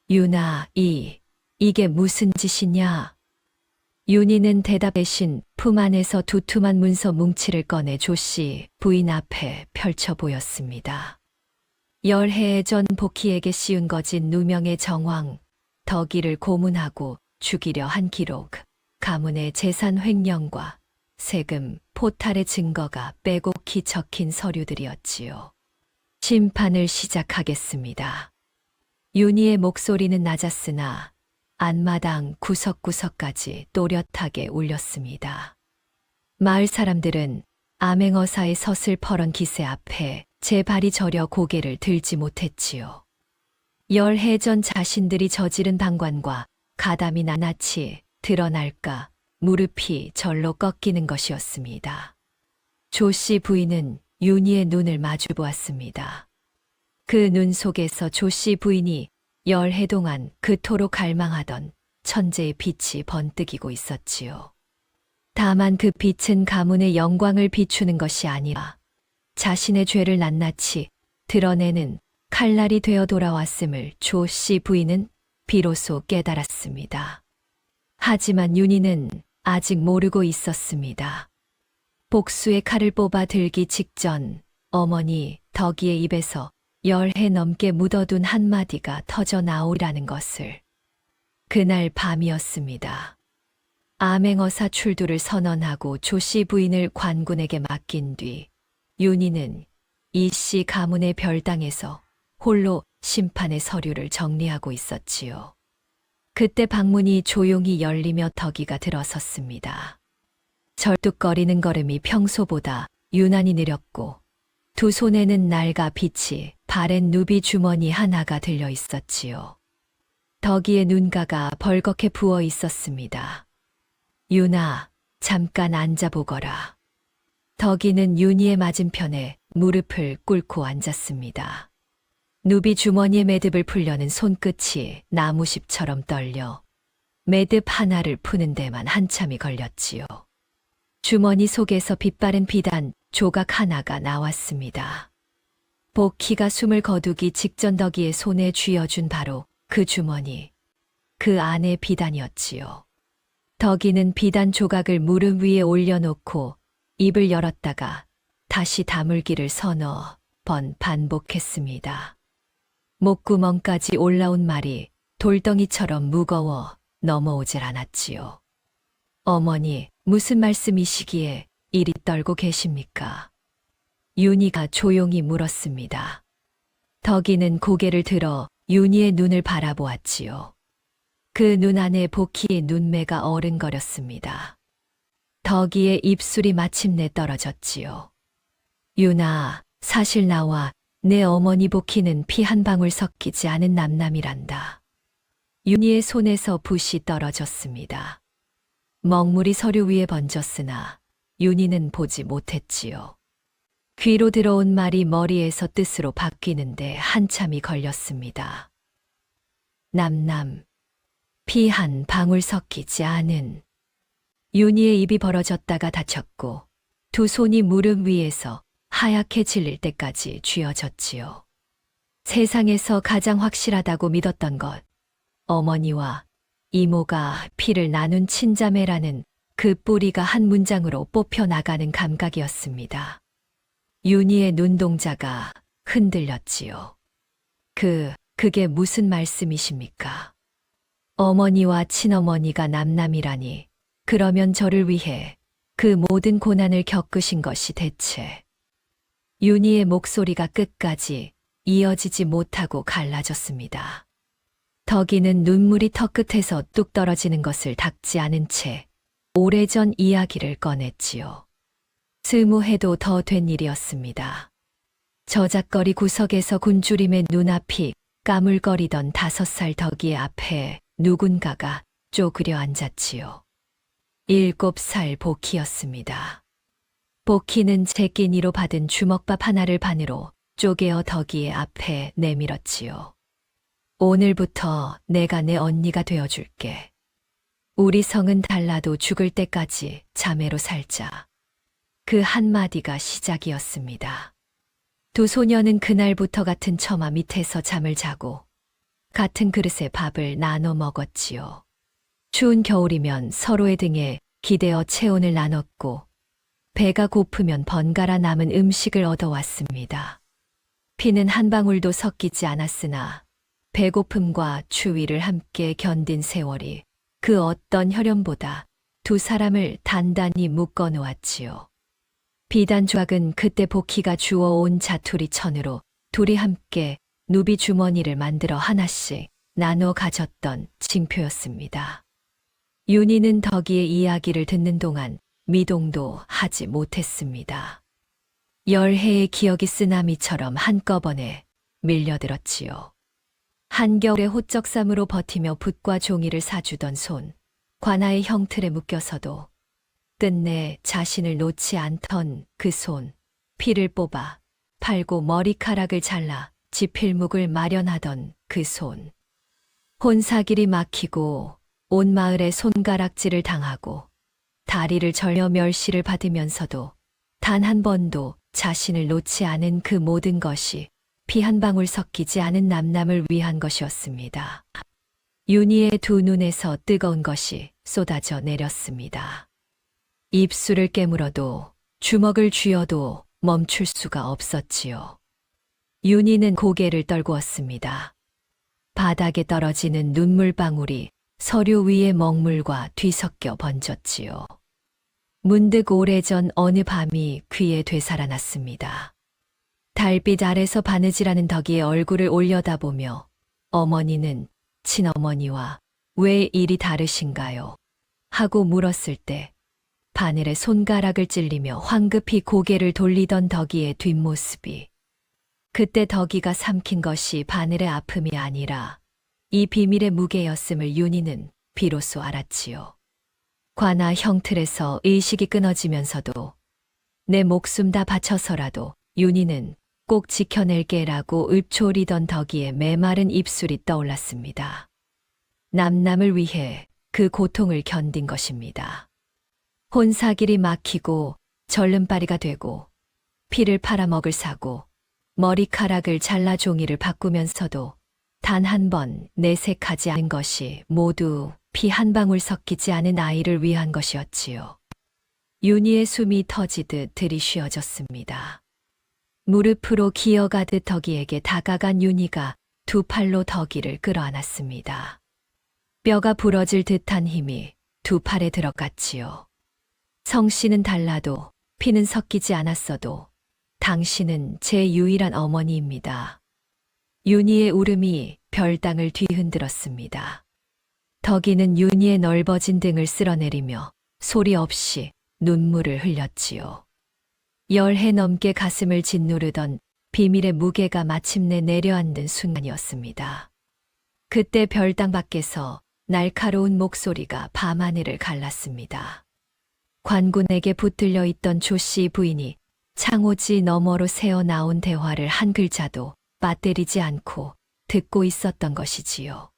윤아, 이게 무슨 짓이냐? 윤희는 대답 대신 품 안에서 두툼한 문서 뭉치를 꺼내 조씨 부인 앞에 펼쳐 보였습니다. 열해 전 복희에게 씌운 거진 누명의 정황, 덕이를 고문하고 죽이려 한 기록, 가문의 재산 횡령과 세금, 포탈의 증거가 빼곡히 적힌 서류들이었지요. 심판을 시작하겠습니다. 윤희의 목소리는 낮았으나 안마당 구석구석까지 또렷하게 울렸습니다. 마을 사람들은 암행어사의 서슬퍼런 기세 앞에 제 발이 저려 고개를 들지 못했지요. 열해 전 자신들이 저지른 방관과 가담이 낱낱이 드러날까 무릎이 절로 꺾이는 것이었습니다. 조씨 부인은 윤희의 눈을 마주 보았습니다. 그 눈 속에서 조씨 부인이 열해 동안 그토록 갈망하던 천재의 빛이 번뜩이고 있었지요. 다만 그 빛은 가문의 영광을 비추는 것이 아니라 자신의 죄를 낱낱이 드러내는 칼날이 되어 돌아왔음을 조씨 부인은 비로소 깨달았습니다. 하지만 윤희는 아직 모르고 있었습니다. 복수의 칼을 뽑아 들기 직전 어머니 덕이의 입에서 열해 넘게 묻어둔 한마디가 터져 나오라는 것을. 그날 밤이었습니다. 암행어사 출두를 선언하고 조씨 부인을 관군에게 맡긴 뒤 윤희는 이씨 가문의 별당에서 홀로 심판의 서류를 정리하고 있었지요. 그때 방문이 조용히 열리며 덕이가 들어섰습니다. 절뚝거리는 걸음이 평소보다 유난히 느렸고 두 손에는 낡아 빛이 바랜 누비 주머니 하나가 들려 있었지요. 덕이의 눈가가 벌겋게 부어 있었습니다. 윤아, 잠깐 앉아보거라. 덕이는 윤희의 맞은편에 무릎을 꿇고 앉았습니다. 누비 주머니의 매듭을 풀려는 손끝이 나무십처럼 떨려 매듭 하나를 푸는 데만 한참이 걸렸지요. 주머니 속에서 빛바랜 비단 조각 하나가 나왔습니다. 복희가 숨을 거두기 직전 덕이의 손에 쥐어준 바로 그 주머니, 그 안에 비단이었지요. 덕이는 비단 조각을 무릎 위에 올려놓고 입을 열었다가 다시 다물기를 서너 번 반복했습니다. 목구멍까지 올라온 말이 돌덩이처럼 무거워 넘어오질 않았지요. 어머니, 무슨 말씀이시기에 이리 떨고 계십니까? 윤희가 조용히 물었습니다. 덕이는 고개를 들어 윤희의 눈을 바라보았지요. 그 눈 안에 복희의 눈매가 어른거렸습니다. 덕이의 입술이 마침내 떨어졌지요. 윤아, 사실 나와 내 어머니 복희는 피 한 방울 섞이지 않은 남남이란다. 윤희의 손에서 붓이 떨어졌습니다. 먹물이 서류 위에 번졌으나 윤희는 보지 못했지요. 귀로 들어온 말이 머리에서 뜻으로 바뀌는데 한참이 걸렸습니다. 남남. 피 한 방울 섞이지 않은. 윤희의 입이 벌어졌다가 닫혔고 두 손이 무릎 위에서 하얗게 질릴 때까지 쥐어졌지요. 세상에서 가장 확실하다고 믿었던 것. 어머니와 이모가 피를 나눈 친자매라는 그 뿌리가 한 문장으로 뽑혀 나가는 감각이었습니다. 윤희의 눈동자가 흔들렸지요. 그게 무슨 말씀이십니까? 어머니와 친어머니가 남남이라니, 그러면 저를 위해 그 모든 고난을 겪으신 것이 대체. 윤희의 목소리가 끝까지 이어지지 못하고 갈라졌습니다. 덕이는 눈물이 턱끝에서 뚝 떨어지는 것을 닦지 않은 채 오래전 이야기를 꺼냈지요. 20해도 더 된 일이었습니다. 저작거리 구석에서 굶주림의 눈앞이 까물거리던 5살 덕이의 앞에 누군가가 쪼그려 앉았지요. 7살 복희였습니다. 복희는 제끼니로 받은 주먹밥 하나를 반으로 쪼개어 덕이의 앞에 내밀었지요. 오늘부터 내가 내 언니가 되어줄게. 우리 성은 달라도 죽을 때까지 자매로 살자. 그 한마디가 시작이었습니다. 두 소녀는 그날부터 같은 처마 밑에서 잠을 자고 같은 그릇에 밥을 나눠 먹었지요. 추운 겨울이면 서로의 등에 기대어 체온을 나눴고 배가 고프면 번갈아 남은 음식을 얻어왔습니다. 피는 한 방울도 섞이지 않았으나 배고픔과 추위를 함께 견딘 세월이 그 어떤 혈연보다 두 사람을 단단히 묶어 놓았지요. 비단 조각은 그때 복희가 주워온 자투리 천으로 둘이 함께 누비 주머니를 만들어 하나씩 나눠 가졌던 징표였습니다. 윤희는 덕이의 이야기를 듣는 동안 미동도 하지 못했습니다. 열해의 기억이 쓰나미처럼 한꺼번에 밀려들었지요. 한겨울의 호적삼으로 버티며 붓과 종이를 사주던 손, 관아의 형틀에 묶여서도 끝내 자신을 놓지 않던 그 손, 피를 뽑아 팔고 머리카락을 잘라 지필묵을 마련하던 그 손. 혼사길이 막히고 온 마을에 손가락질을 당하고 다리를 절여 멸시를 받으면서도 단 한 번도 자신을 놓지 않은 그 모든 것이 피 한 방울 섞이지 않은 남남을 위한 것이었습니다. 윤희의 두 눈에서 뜨거운 것이 쏟아져 내렸습니다. 입술을 깨물어도 주먹을 쥐어도 멈출 수가 없었지요. 윤희는 고개를 떨구었습니다. 바닥에 떨어지는 눈물방울이 서류 위의 먹물과 뒤섞여 번졌지요. 문득 오래전 어느 밤이 귀에 되살아났습니다. 달빛 아래서 바느질하는 덕이의 얼굴을 올려다보며 어머니는 친어머니와 왜 일이 다르신가요? 하고 물었을 때 바늘에 손가락을 찔리며 황급히 고개를 돌리던 덕이의 뒷모습이, 그때 덕이가 삼킨 것이 바늘의 아픔이 아니라 이 비밀의 무게였음을 윤희는 비로소 알았지요. 관아 형틀에서 의식이 끊어지면서도 내 목숨 다 바쳐서라도 윤희는 꼭 지켜낼게라고 읊조리던 덕이의 메마른 입술이 떠올랐습니다. 남남을 위해 그 고통을 견딘 것입니다. 혼사길이 막히고 절름발이가 되고 피를 팔아먹을 사고 머리카락을 잘라 종이를 바꾸면서도 단 한 번 내색하지 않은 것이 모두 피 한 방울 섞이지 않은 아이를 위한 것이었지요. 윤희의 숨이 터지듯 들이쉬어졌습니다. 무릎으로 기어가듯 덕이에게 다가간 윤희가 두 팔로 덕이를 끌어안았습니다. 뼈가 부러질 듯한 힘이 두 팔에 들어갔지요. 성씨는 달라도 피는 섞이지 않았어도 당신은 제 유일한 어머니입니다. 윤희의 울음이 별땅을 뒤흔들었습니다. 덕이는 윤희의 넓어진 등을 쓸어내리며 소리 없이 눈물을 흘렸지요. 열해 넘게 가슴을 짓누르던 비밀의 무게가 마침내 내려앉는 순간이었습니다. 그때 별당 밖에서 날카로운 목소리가 밤하늘을 갈랐습니다. 관군에게 붙들려 있던 조씨 부인이 창호지 너머로 새어 나온 대화를 한 글자도 빠뜨리지 않고 듣고 있었던 것이지요.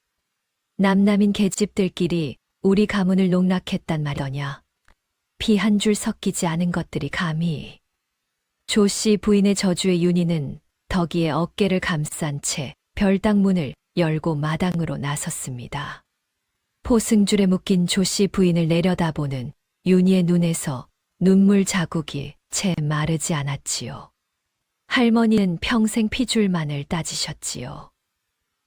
남남인 계집들끼리 우리 가문을 농락했단 말이더냐. 피 한 줄 섞이지 않은 것들이 감히. 조씨 부인의 저주에 윤희는 덕이의 어깨를 감싼 채 별당문을 열고 마당으로 나섰습니다. 포승줄에 묶인 조씨 부인을 내려다보는 윤희의 눈에서 눈물 자국이 채 마르지 않았지요. 할머니는 평생 피줄만을 따지셨지요.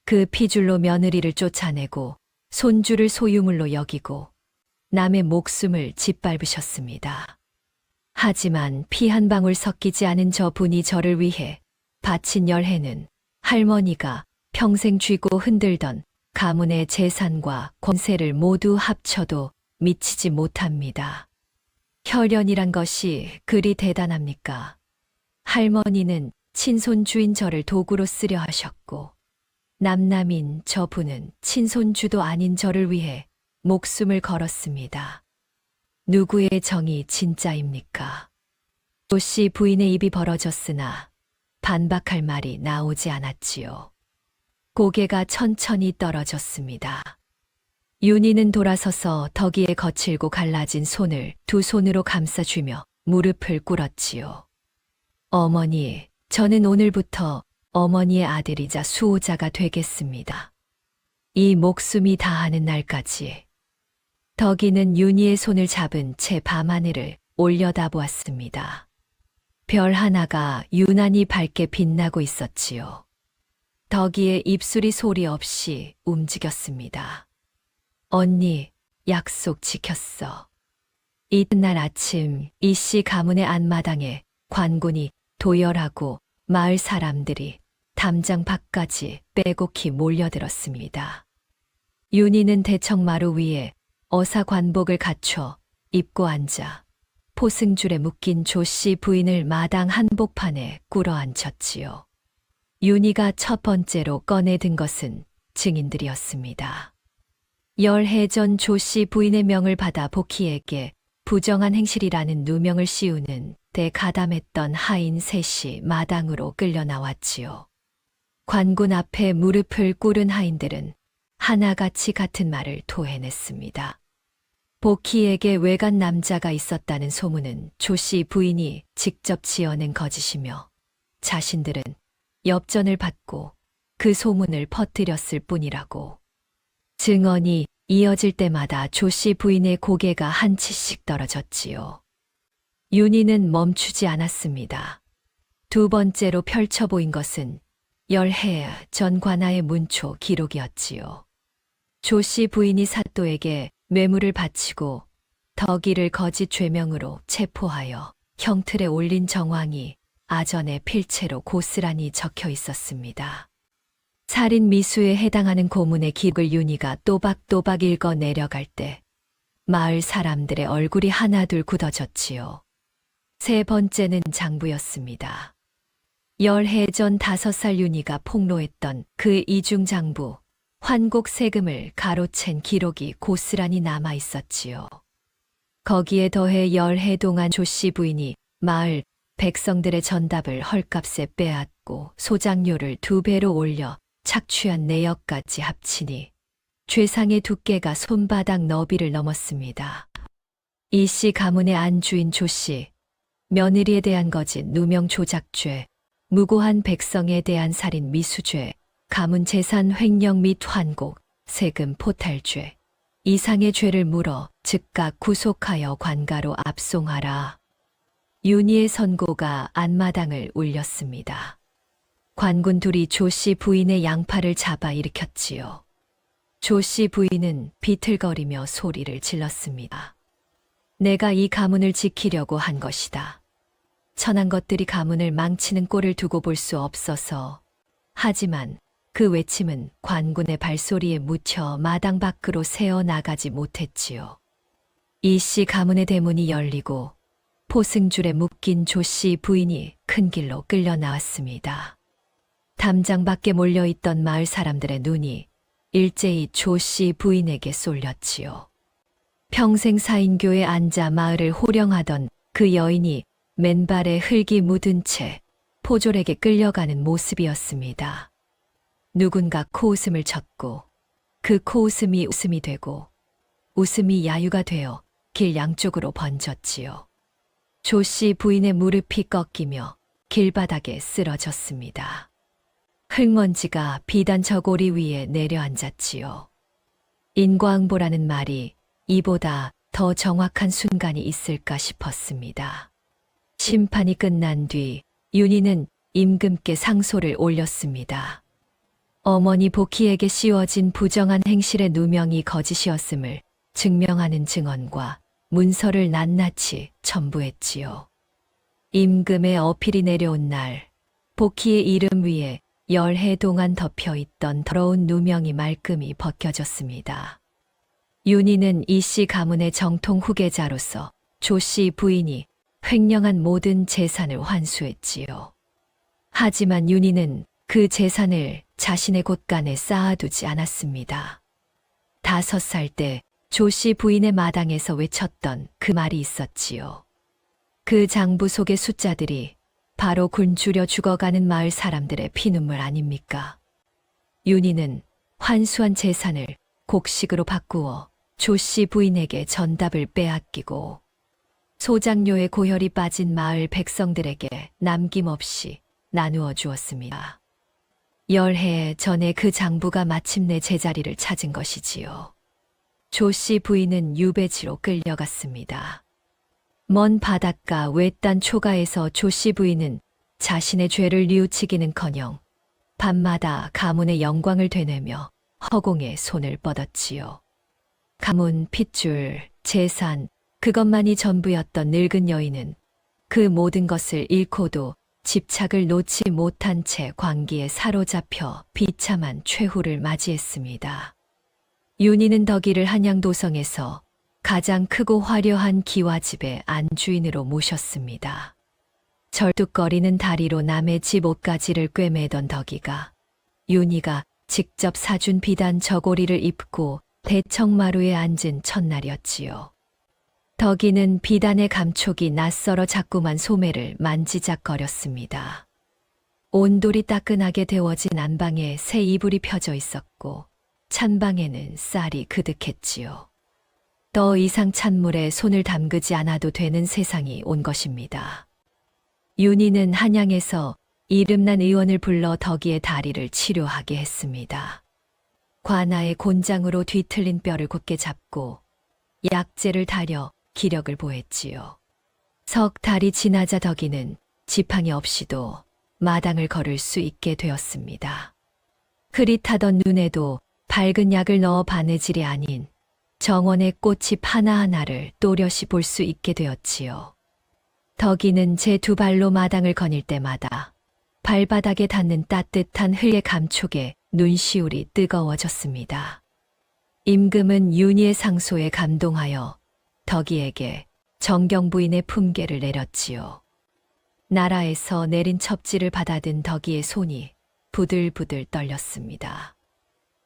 그 피줄로 며느리를 쫓아내고 손주를 소유물로 여기고 남의 목숨을 짓밟으셨습니다. 하지만 피 한 방울 섞이지 않은 저 분이 저를 위해 바친 열해는 할머니가 평생 쥐고 흔들던 가문의 재산과 권세를 모두 합쳐도 미치지 못합니다. 혈연이란 것이 그리 대단합니까? 할머니는 친손주인 저를 도구로 쓰려 하셨고 남남인 저 분은 친손주도 아닌 저를 위해 목숨을 걸었습니다. 누구의 정이 진짜입니까? 조씨 부인의 입이 벌어졌으나 반박할 말이 나오지 않았지요. 고개가 천천히 떨어졌습니다. 윤희는 돌아서서 덕이의 거칠고 갈라진 손을 두 손으로 감싸주며 무릎을 꿇었지요. 어머니, 저는 오늘부터 어머니의 아들이자 수호자가 되겠습니다. 이 목숨이 다하는 날까지. 덕이는 윤희의 손을 잡은 채 밤하늘을 올려다보았습니다. 별 하나가 유난히 밝게 빛나고 있었지요. 덕이의 입술이 소리 없이 움직였습니다. 언니, 약속 지켰어. 이튿날 아침 이씨 가문의 앞마당에 관군이 도열하고 마을 사람들이 담장 밖까지 빼곡히 몰려들었습니다. 윤희는 대청마루 위에 어사관복을 갖춰 입고 앉아 포승줄에 묶인 조씨 부인을 마당 한복판에 꿇어앉혔지요. 윤희가 첫 번째로 꺼내든 것은 증인들이었습니다. 열해 전 조씨 부인의 명을 받아 복희에게 부정한 행실이라는 누명을 씌우는 데 가담했던 하인 셋이 마당으로 끌려 나왔지요. 관군 앞에 무릎을 꿇은 하인들은 하나같이 같은 말을 토해냈습니다. 복희에게 외간 남자가 있었다는 소문은 조씨 부인이 직접 지어낸 거짓이며 자신들은 엽전을 받고 그 소문을 퍼뜨렸을 뿐이라고. 증언이 이어질 때마다 조씨 부인의 고개가 한 치씩 떨어졌지요. 윤희는 멈추지 않았습니다. 두 번째로 펼쳐 보인 것은 열해 전 관아의 문초 기록이었지요. 조씨 부인이 사또에게 뇌물을 바치고 덕이를 거짓 죄명으로 체포하여 형틀에 올린 정황이 아전에 필체로 고스란히 적혀 있었습니다. 살인 미수에 해당하는 고문의 기록을 윤희가 또박또박 읽어 내려갈 때 마을 사람들의 얼굴이 하나둘 굳어졌지요. 세 번째는 장부였습니다. 열해 전 5살 윤희가 폭로했던 그 이중장부 환곡 세금을 가로챈 기록이 고스란히 남아 있었지요. 거기에 더해 열해 동안 조씨 부인이 마을 백성들의 전답을 헐값에 빼앗고 소장료를 2배로 올려 착취한 내역까지 합치니 죄상의 두께가 손바닥 너비를 넘었습니다. 이씨 가문의 안주인 조씨, 며느리에 대한 거짓 누명 조작죄, 무고한 백성에 대한 살인 미수죄, 가문 재산 횡령 및 환곡, 세금 포탈죄, 이상의 죄를 물어 즉각 구속하여 관가로 압송하라. 윤희의 선고가 앞마당을 울렸습니다. 관군 둘이 조씨 부인의 양팔을 잡아 일으켰지요. 조씨 부인은 비틀거리며 소리를 질렀습니다. 내가 이 가문을 지키려고 한 것이다. 천한 것들이 가문을 망치는 꼴을 두고 볼 수 없어서. 하지만 그 외침은 관군의 발소리에 묻혀 마당 밖으로 새어 나가지 못했지요. 이씨 가문의 대문이 열리고 포승줄에 묶인 조씨 부인이 큰 길로 끌려 나왔습니다. 담장 밖에 몰려있던 마을 사람들의 눈이 일제히 조씨 부인에게 쏠렸지요. 평생 사인교에 앉아 마을을 호령하던 그 여인이 맨발에 흙이 묻은 채 포졸에게 끌려가는 모습이었습니다. 누군가 코웃음을 쳤고 그 코웃음이 웃음이 되고 웃음이 야유가 되어 길 양쪽으로 번졌지요. 조씨 부인의 무릎이 꺾이며 길바닥에 쓰러졌습니다. 흙먼지가 비단 저고리 위에 내려앉았지요. 인과응보라는 말이 이보다 더 정확한 순간이 있을까 싶었습니다. 심판이 끝난 뒤 윤희는 임금께 상소를 올렸습니다. 어머니 복희에게 씌워진 부정한 행실의 누명이 거짓이었음을 증명하는 증언과 문서를 낱낱이 첨부했지요. 임금의 어필이 내려온 날, 복희의 이름 위에 10해 동안 덮여있던 더러운 누명이 말끔히 벗겨졌습니다. 윤희는 이씨 가문의 정통 후계자로서 조씨 부인이 횡령한 모든 재산을 환수했지요. 하지만 윤희는 그 재산을 자신의 곳간에 쌓아두지 않았습니다. 5살 때 조씨 부인의 마당에서 외쳤던 그 말이 있었지요. 그 장부 속의 숫자들이 바로 굶주려 죽어가는 마을 사람들의 피눈물 아닙니까? 윤희는 환수한 재산을 곡식으로 바꾸어 조씨 부인에게 전답을 빼앗기고 소장료의 고혈이 빠진 마을 백성들에게 남김없이 나누어 주었습니다. 10해 전에 그 장부가 마침내 제자리를 찾은 것이지요. 조씨 부인은 유배지로 끌려갔습니다. 먼 바닷가 외딴 초가에서 조씨 부인은 자신의 죄를 뉘우치기는커녕 밤마다 가문의 영광을 되뇌며 허공에 손을 뻗었지요. 가문, 핏줄, 재산, 그것만이 전부였던 늙은 여인은 그 모든 것을 잃고도 집착을 놓지 못한 채 광기에 사로잡혀 비참한 최후를 맞이했습니다. 윤희는 덕이를 한양도성에서 가장 크고 화려한 기와집의 안주인으로 모셨습니다. 절뚝거리는 다리로 남의 집 옷가지를 꿰매던 덕이가 윤희가 직접 사준 비단 저고리를 입고 대청마루에 앉은 첫날이었지요. 덕이는 비단의 감촉이 낯설어 자꾸만 소매를 만지작거렸습니다. 온돌이 따끈하게 데워진 안방에 새 이불이 펴져 있었고 찬방에는 쌀이 그득했지요. 더 이상 찬물에 손을 담그지 않아도 되는 세상이 온 것입니다. 윤희는 한양에서 이름난 의원을 불러 덕이의 다리를 치료하게 했습니다. 관아의 곤장으로 뒤틀린 뼈를 곧게 잡고 약재를 달여 기력을 보했지요. 석 달이 지나자 덕이는 지팡이 없이도 마당을 걸을 수 있게 되었습니다. 흐릿하던 눈에도 밝은 약을 넣어 바느질이 아닌 정원의 꽃잎 하나하나를 또렷이 볼 수 있게 되었지요. 덕이는 제 2발로 마당을 거닐 때마다 발바닥에 닿는 따뜻한 흙의 감촉에 눈시울이 뜨거워졌습니다. 임금은 윤희의 상소에 감동하여 덕이에게 정경부인의 품계를 내렸지요. 나라에서 내린 첩지를 받아든 덕이의 손이 부들부들 떨렸습니다.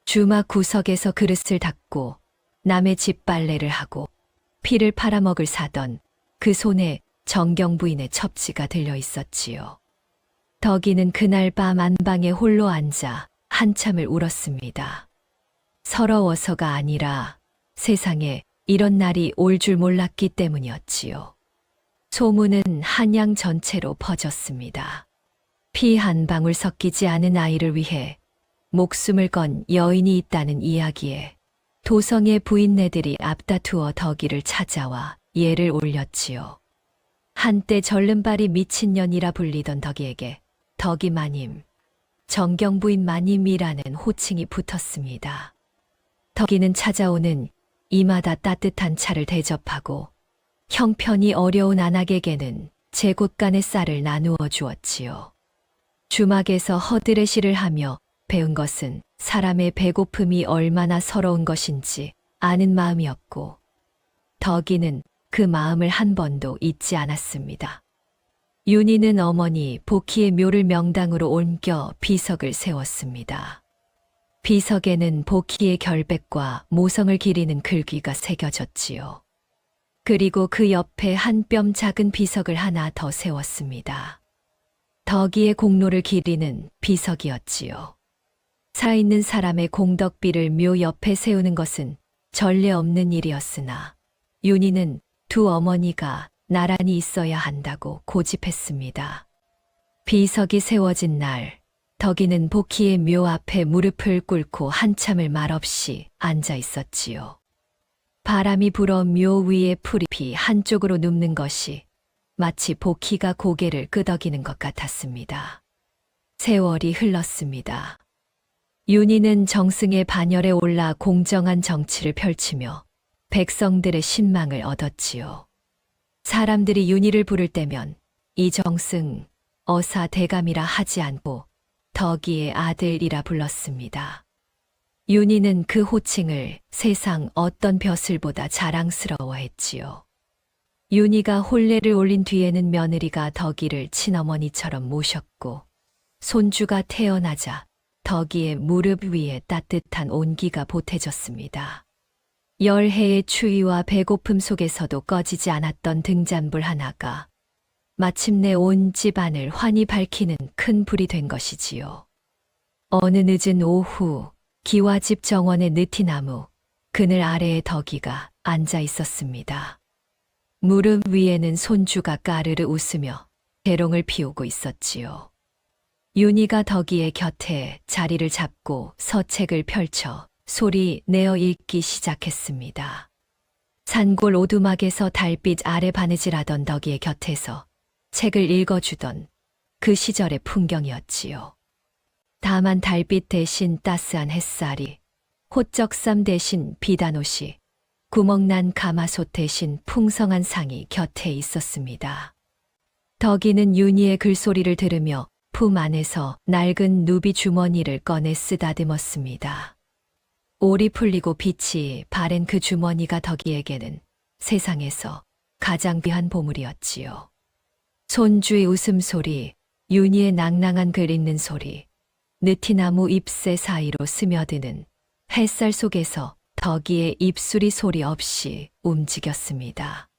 주막 구석에서 그릇을 닦고 남의 집 빨래를 하고 피를 팔아먹을 사던 그 손에 정경부인의 첩지가 들려 있었지요. 덕이는 그날 밤 안방에 홀로 앉아 한참을 울었습니다. 서러워서가 아니라 세상에 이런 날이 올 줄 몰랐기 때문이었지요. 소문은 한양 전체로 퍼졌습니다. 피 한 방울 섞이지 않은 아이를 위해 목숨을 건 여인이 있다는 이야기에 도성의 부인네들이 앞다투어 덕이를 찾아와 예를 올렸지요. 한때 절름발이 미친년이라 불리던 덕이에게 덕이 마님, 정경부인 마님이라는 호칭이 붙었습니다. 덕이는 찾아오는 이마다 따뜻한 차를 대접하고 형편이 어려운 안악에게는 제 곳간의 쌀을 나누어 주었지요. 주막에서 허드레시를 하며 배운 것은 사람의 배고픔이 얼마나 서러운 것인지 아는 마음이었고 덕이는 그 마음을 한 번도 잊지 않았습니다. 윤희는 어머니 복희의 묘를 명당으로 옮겨 비석을 세웠습니다. 비석에는 복희의 결백과 모성을 기리는 글귀가 새겨졌지요. 그리고 그 옆에 한 뼘 작은 비석을 하나 더 세웠습니다. 덕이의 공로를 기리는 비석이었지요. 살아있는 사람의 공덕비를 묘 옆에 세우는 것은 전례 없는 일이었으나 윤희는 두 어머니가 나란히 있어야 한다고 고집했습니다. 비석이 세워진 날, 덕이는 복희의 묘 앞에 무릎을 꿇고 한참을 말없이 앉아 있었지요. 바람이 불어 묘 위에 풀잎이 한쪽으로 눕는 것이 마치 복희가 고개를 끄덕이는 것 같았습니다. 세월이 흘렀습니다. 윤희는 정승의 반열에 올라 공정한 정치를 펼치며 백성들의 신망을 얻었지요. 사람들이 윤희를 부를 때면 이정승, 어사 대감이라 하지 않고 덕이의 아들이라 불렀습니다. 윤희는 그 호칭을 세상 어떤 벼슬보다 자랑스러워했지요. 윤희가 혼례를 올린 뒤에는 며느리가 덕이를 친어머니처럼 모셨고 손주가 태어나자 덕이의 무릎 위에 따뜻한 온기가 보태졌습니다. 열해의 추위와 배고픔 속에서도 꺼지지 않았던 등잔불 하나가 마침내 온 집안을 환히 밝히는 큰 불이 된 것이지요. 어느 늦은 오후 기와집 정원의 느티나무 그늘 아래에 덕이가 앉아 있었습니다. 무릎 위에는 손주가 까르르 웃으며 재롱을 피우고 있었지요. 윤희가 덕이의 곁에 자리를 잡고 서책을 펼쳐 소리 내어 읽기 시작했습니다. 산골 오두막에서 달빛 아래 바느질하던 덕이의 곁에서 책을 읽어주던 그 시절의 풍경이었지요. 다만 달빛 대신 따스한 햇살이, 호적삼 대신 비단옷이, 구멍난 가마솥 대신 풍성한 상이 곁에 있었습니다. 덕이는 윤희의 글소리를 들으며 품 안에서 낡은 누비 주머니를 꺼내 쓰다듬었습니다. 올이 풀리고 빛이 바랜 그 주머니가 덕이에게는 세상에서 가장 귀한 보물이었지요. 손주의 웃음소리, 윤희의 낭낭한 글 읽는 소리, 느티나무 잎새 사이로 스며드는 햇살 속에서 덕이의 입술이 소리 없이 움직였습니다.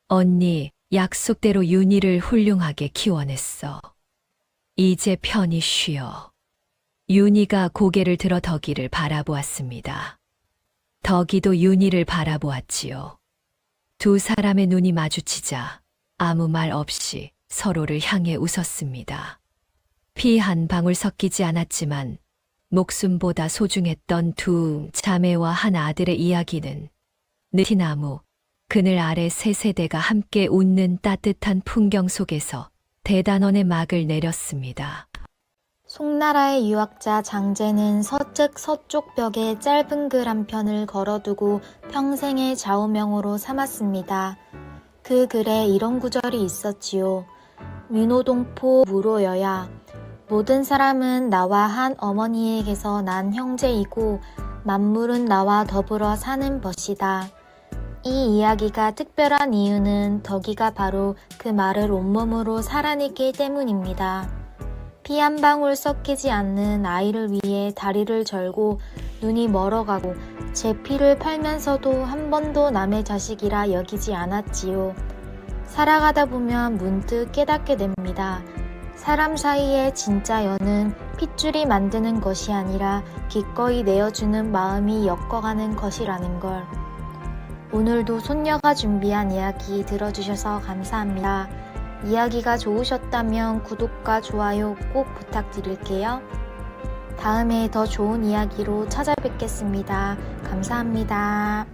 언니, 약속대로 윤희를 훌륭하게 키워냈어. 이제 편히 쉬어. 윤희가 고개를 들어 덕이를 바라보았습니다. 덕이도 윤희를 바라보았지요. 두 사람의 눈이 마주치자 아무 말 없이 서로를 향해 웃었습니다. 피 한 방울 섞이지 않았지만 목숨보다 소중했던 두 자매와 한 아들의 이야기는 느티나무, 그늘 아래 세 세대가 함께 웃는 따뜻한 풍경 속에서 대단원의 막을 내렸습니다. 송나라의 유학자 장제는 서측 서쪽 벽에 짧은 글 한 편을 걸어두고 평생의 좌우명으로 삼았습니다. 그 글에 이런 구절이 있었지요. 민호동포 무로여야. 모든 사람은 나와 한 어머니에게서 난 형제이고 만물은 나와 더불어 사는 것이다. 이 이야기가 특별한 이유는 덕이가 바로 그 말을 온몸으로 살아냈기 때문입니다. 피 한 방울 섞이지 않는 아이를 위해 다리를 절고 눈이 멀어가고 제 피를 팔면서도 한 번도 남의 자식이라 여기지 않았지요. 살아가다 보면 문득 깨닫게 됩니다. 사람 사이의 진짜 연은 핏줄이 만드는 것이 아니라 기꺼이 내어주는 마음이 엮어가는 것이라는 걸. 오늘도 손녀가 준비한 이야기 들어주셔서 감사합니다. 이야기가 좋으셨다면 구독과 좋아요 꼭 부탁드릴게요. 다음에 더 좋은 이야기로 찾아뵙겠습니다. 감사합니다.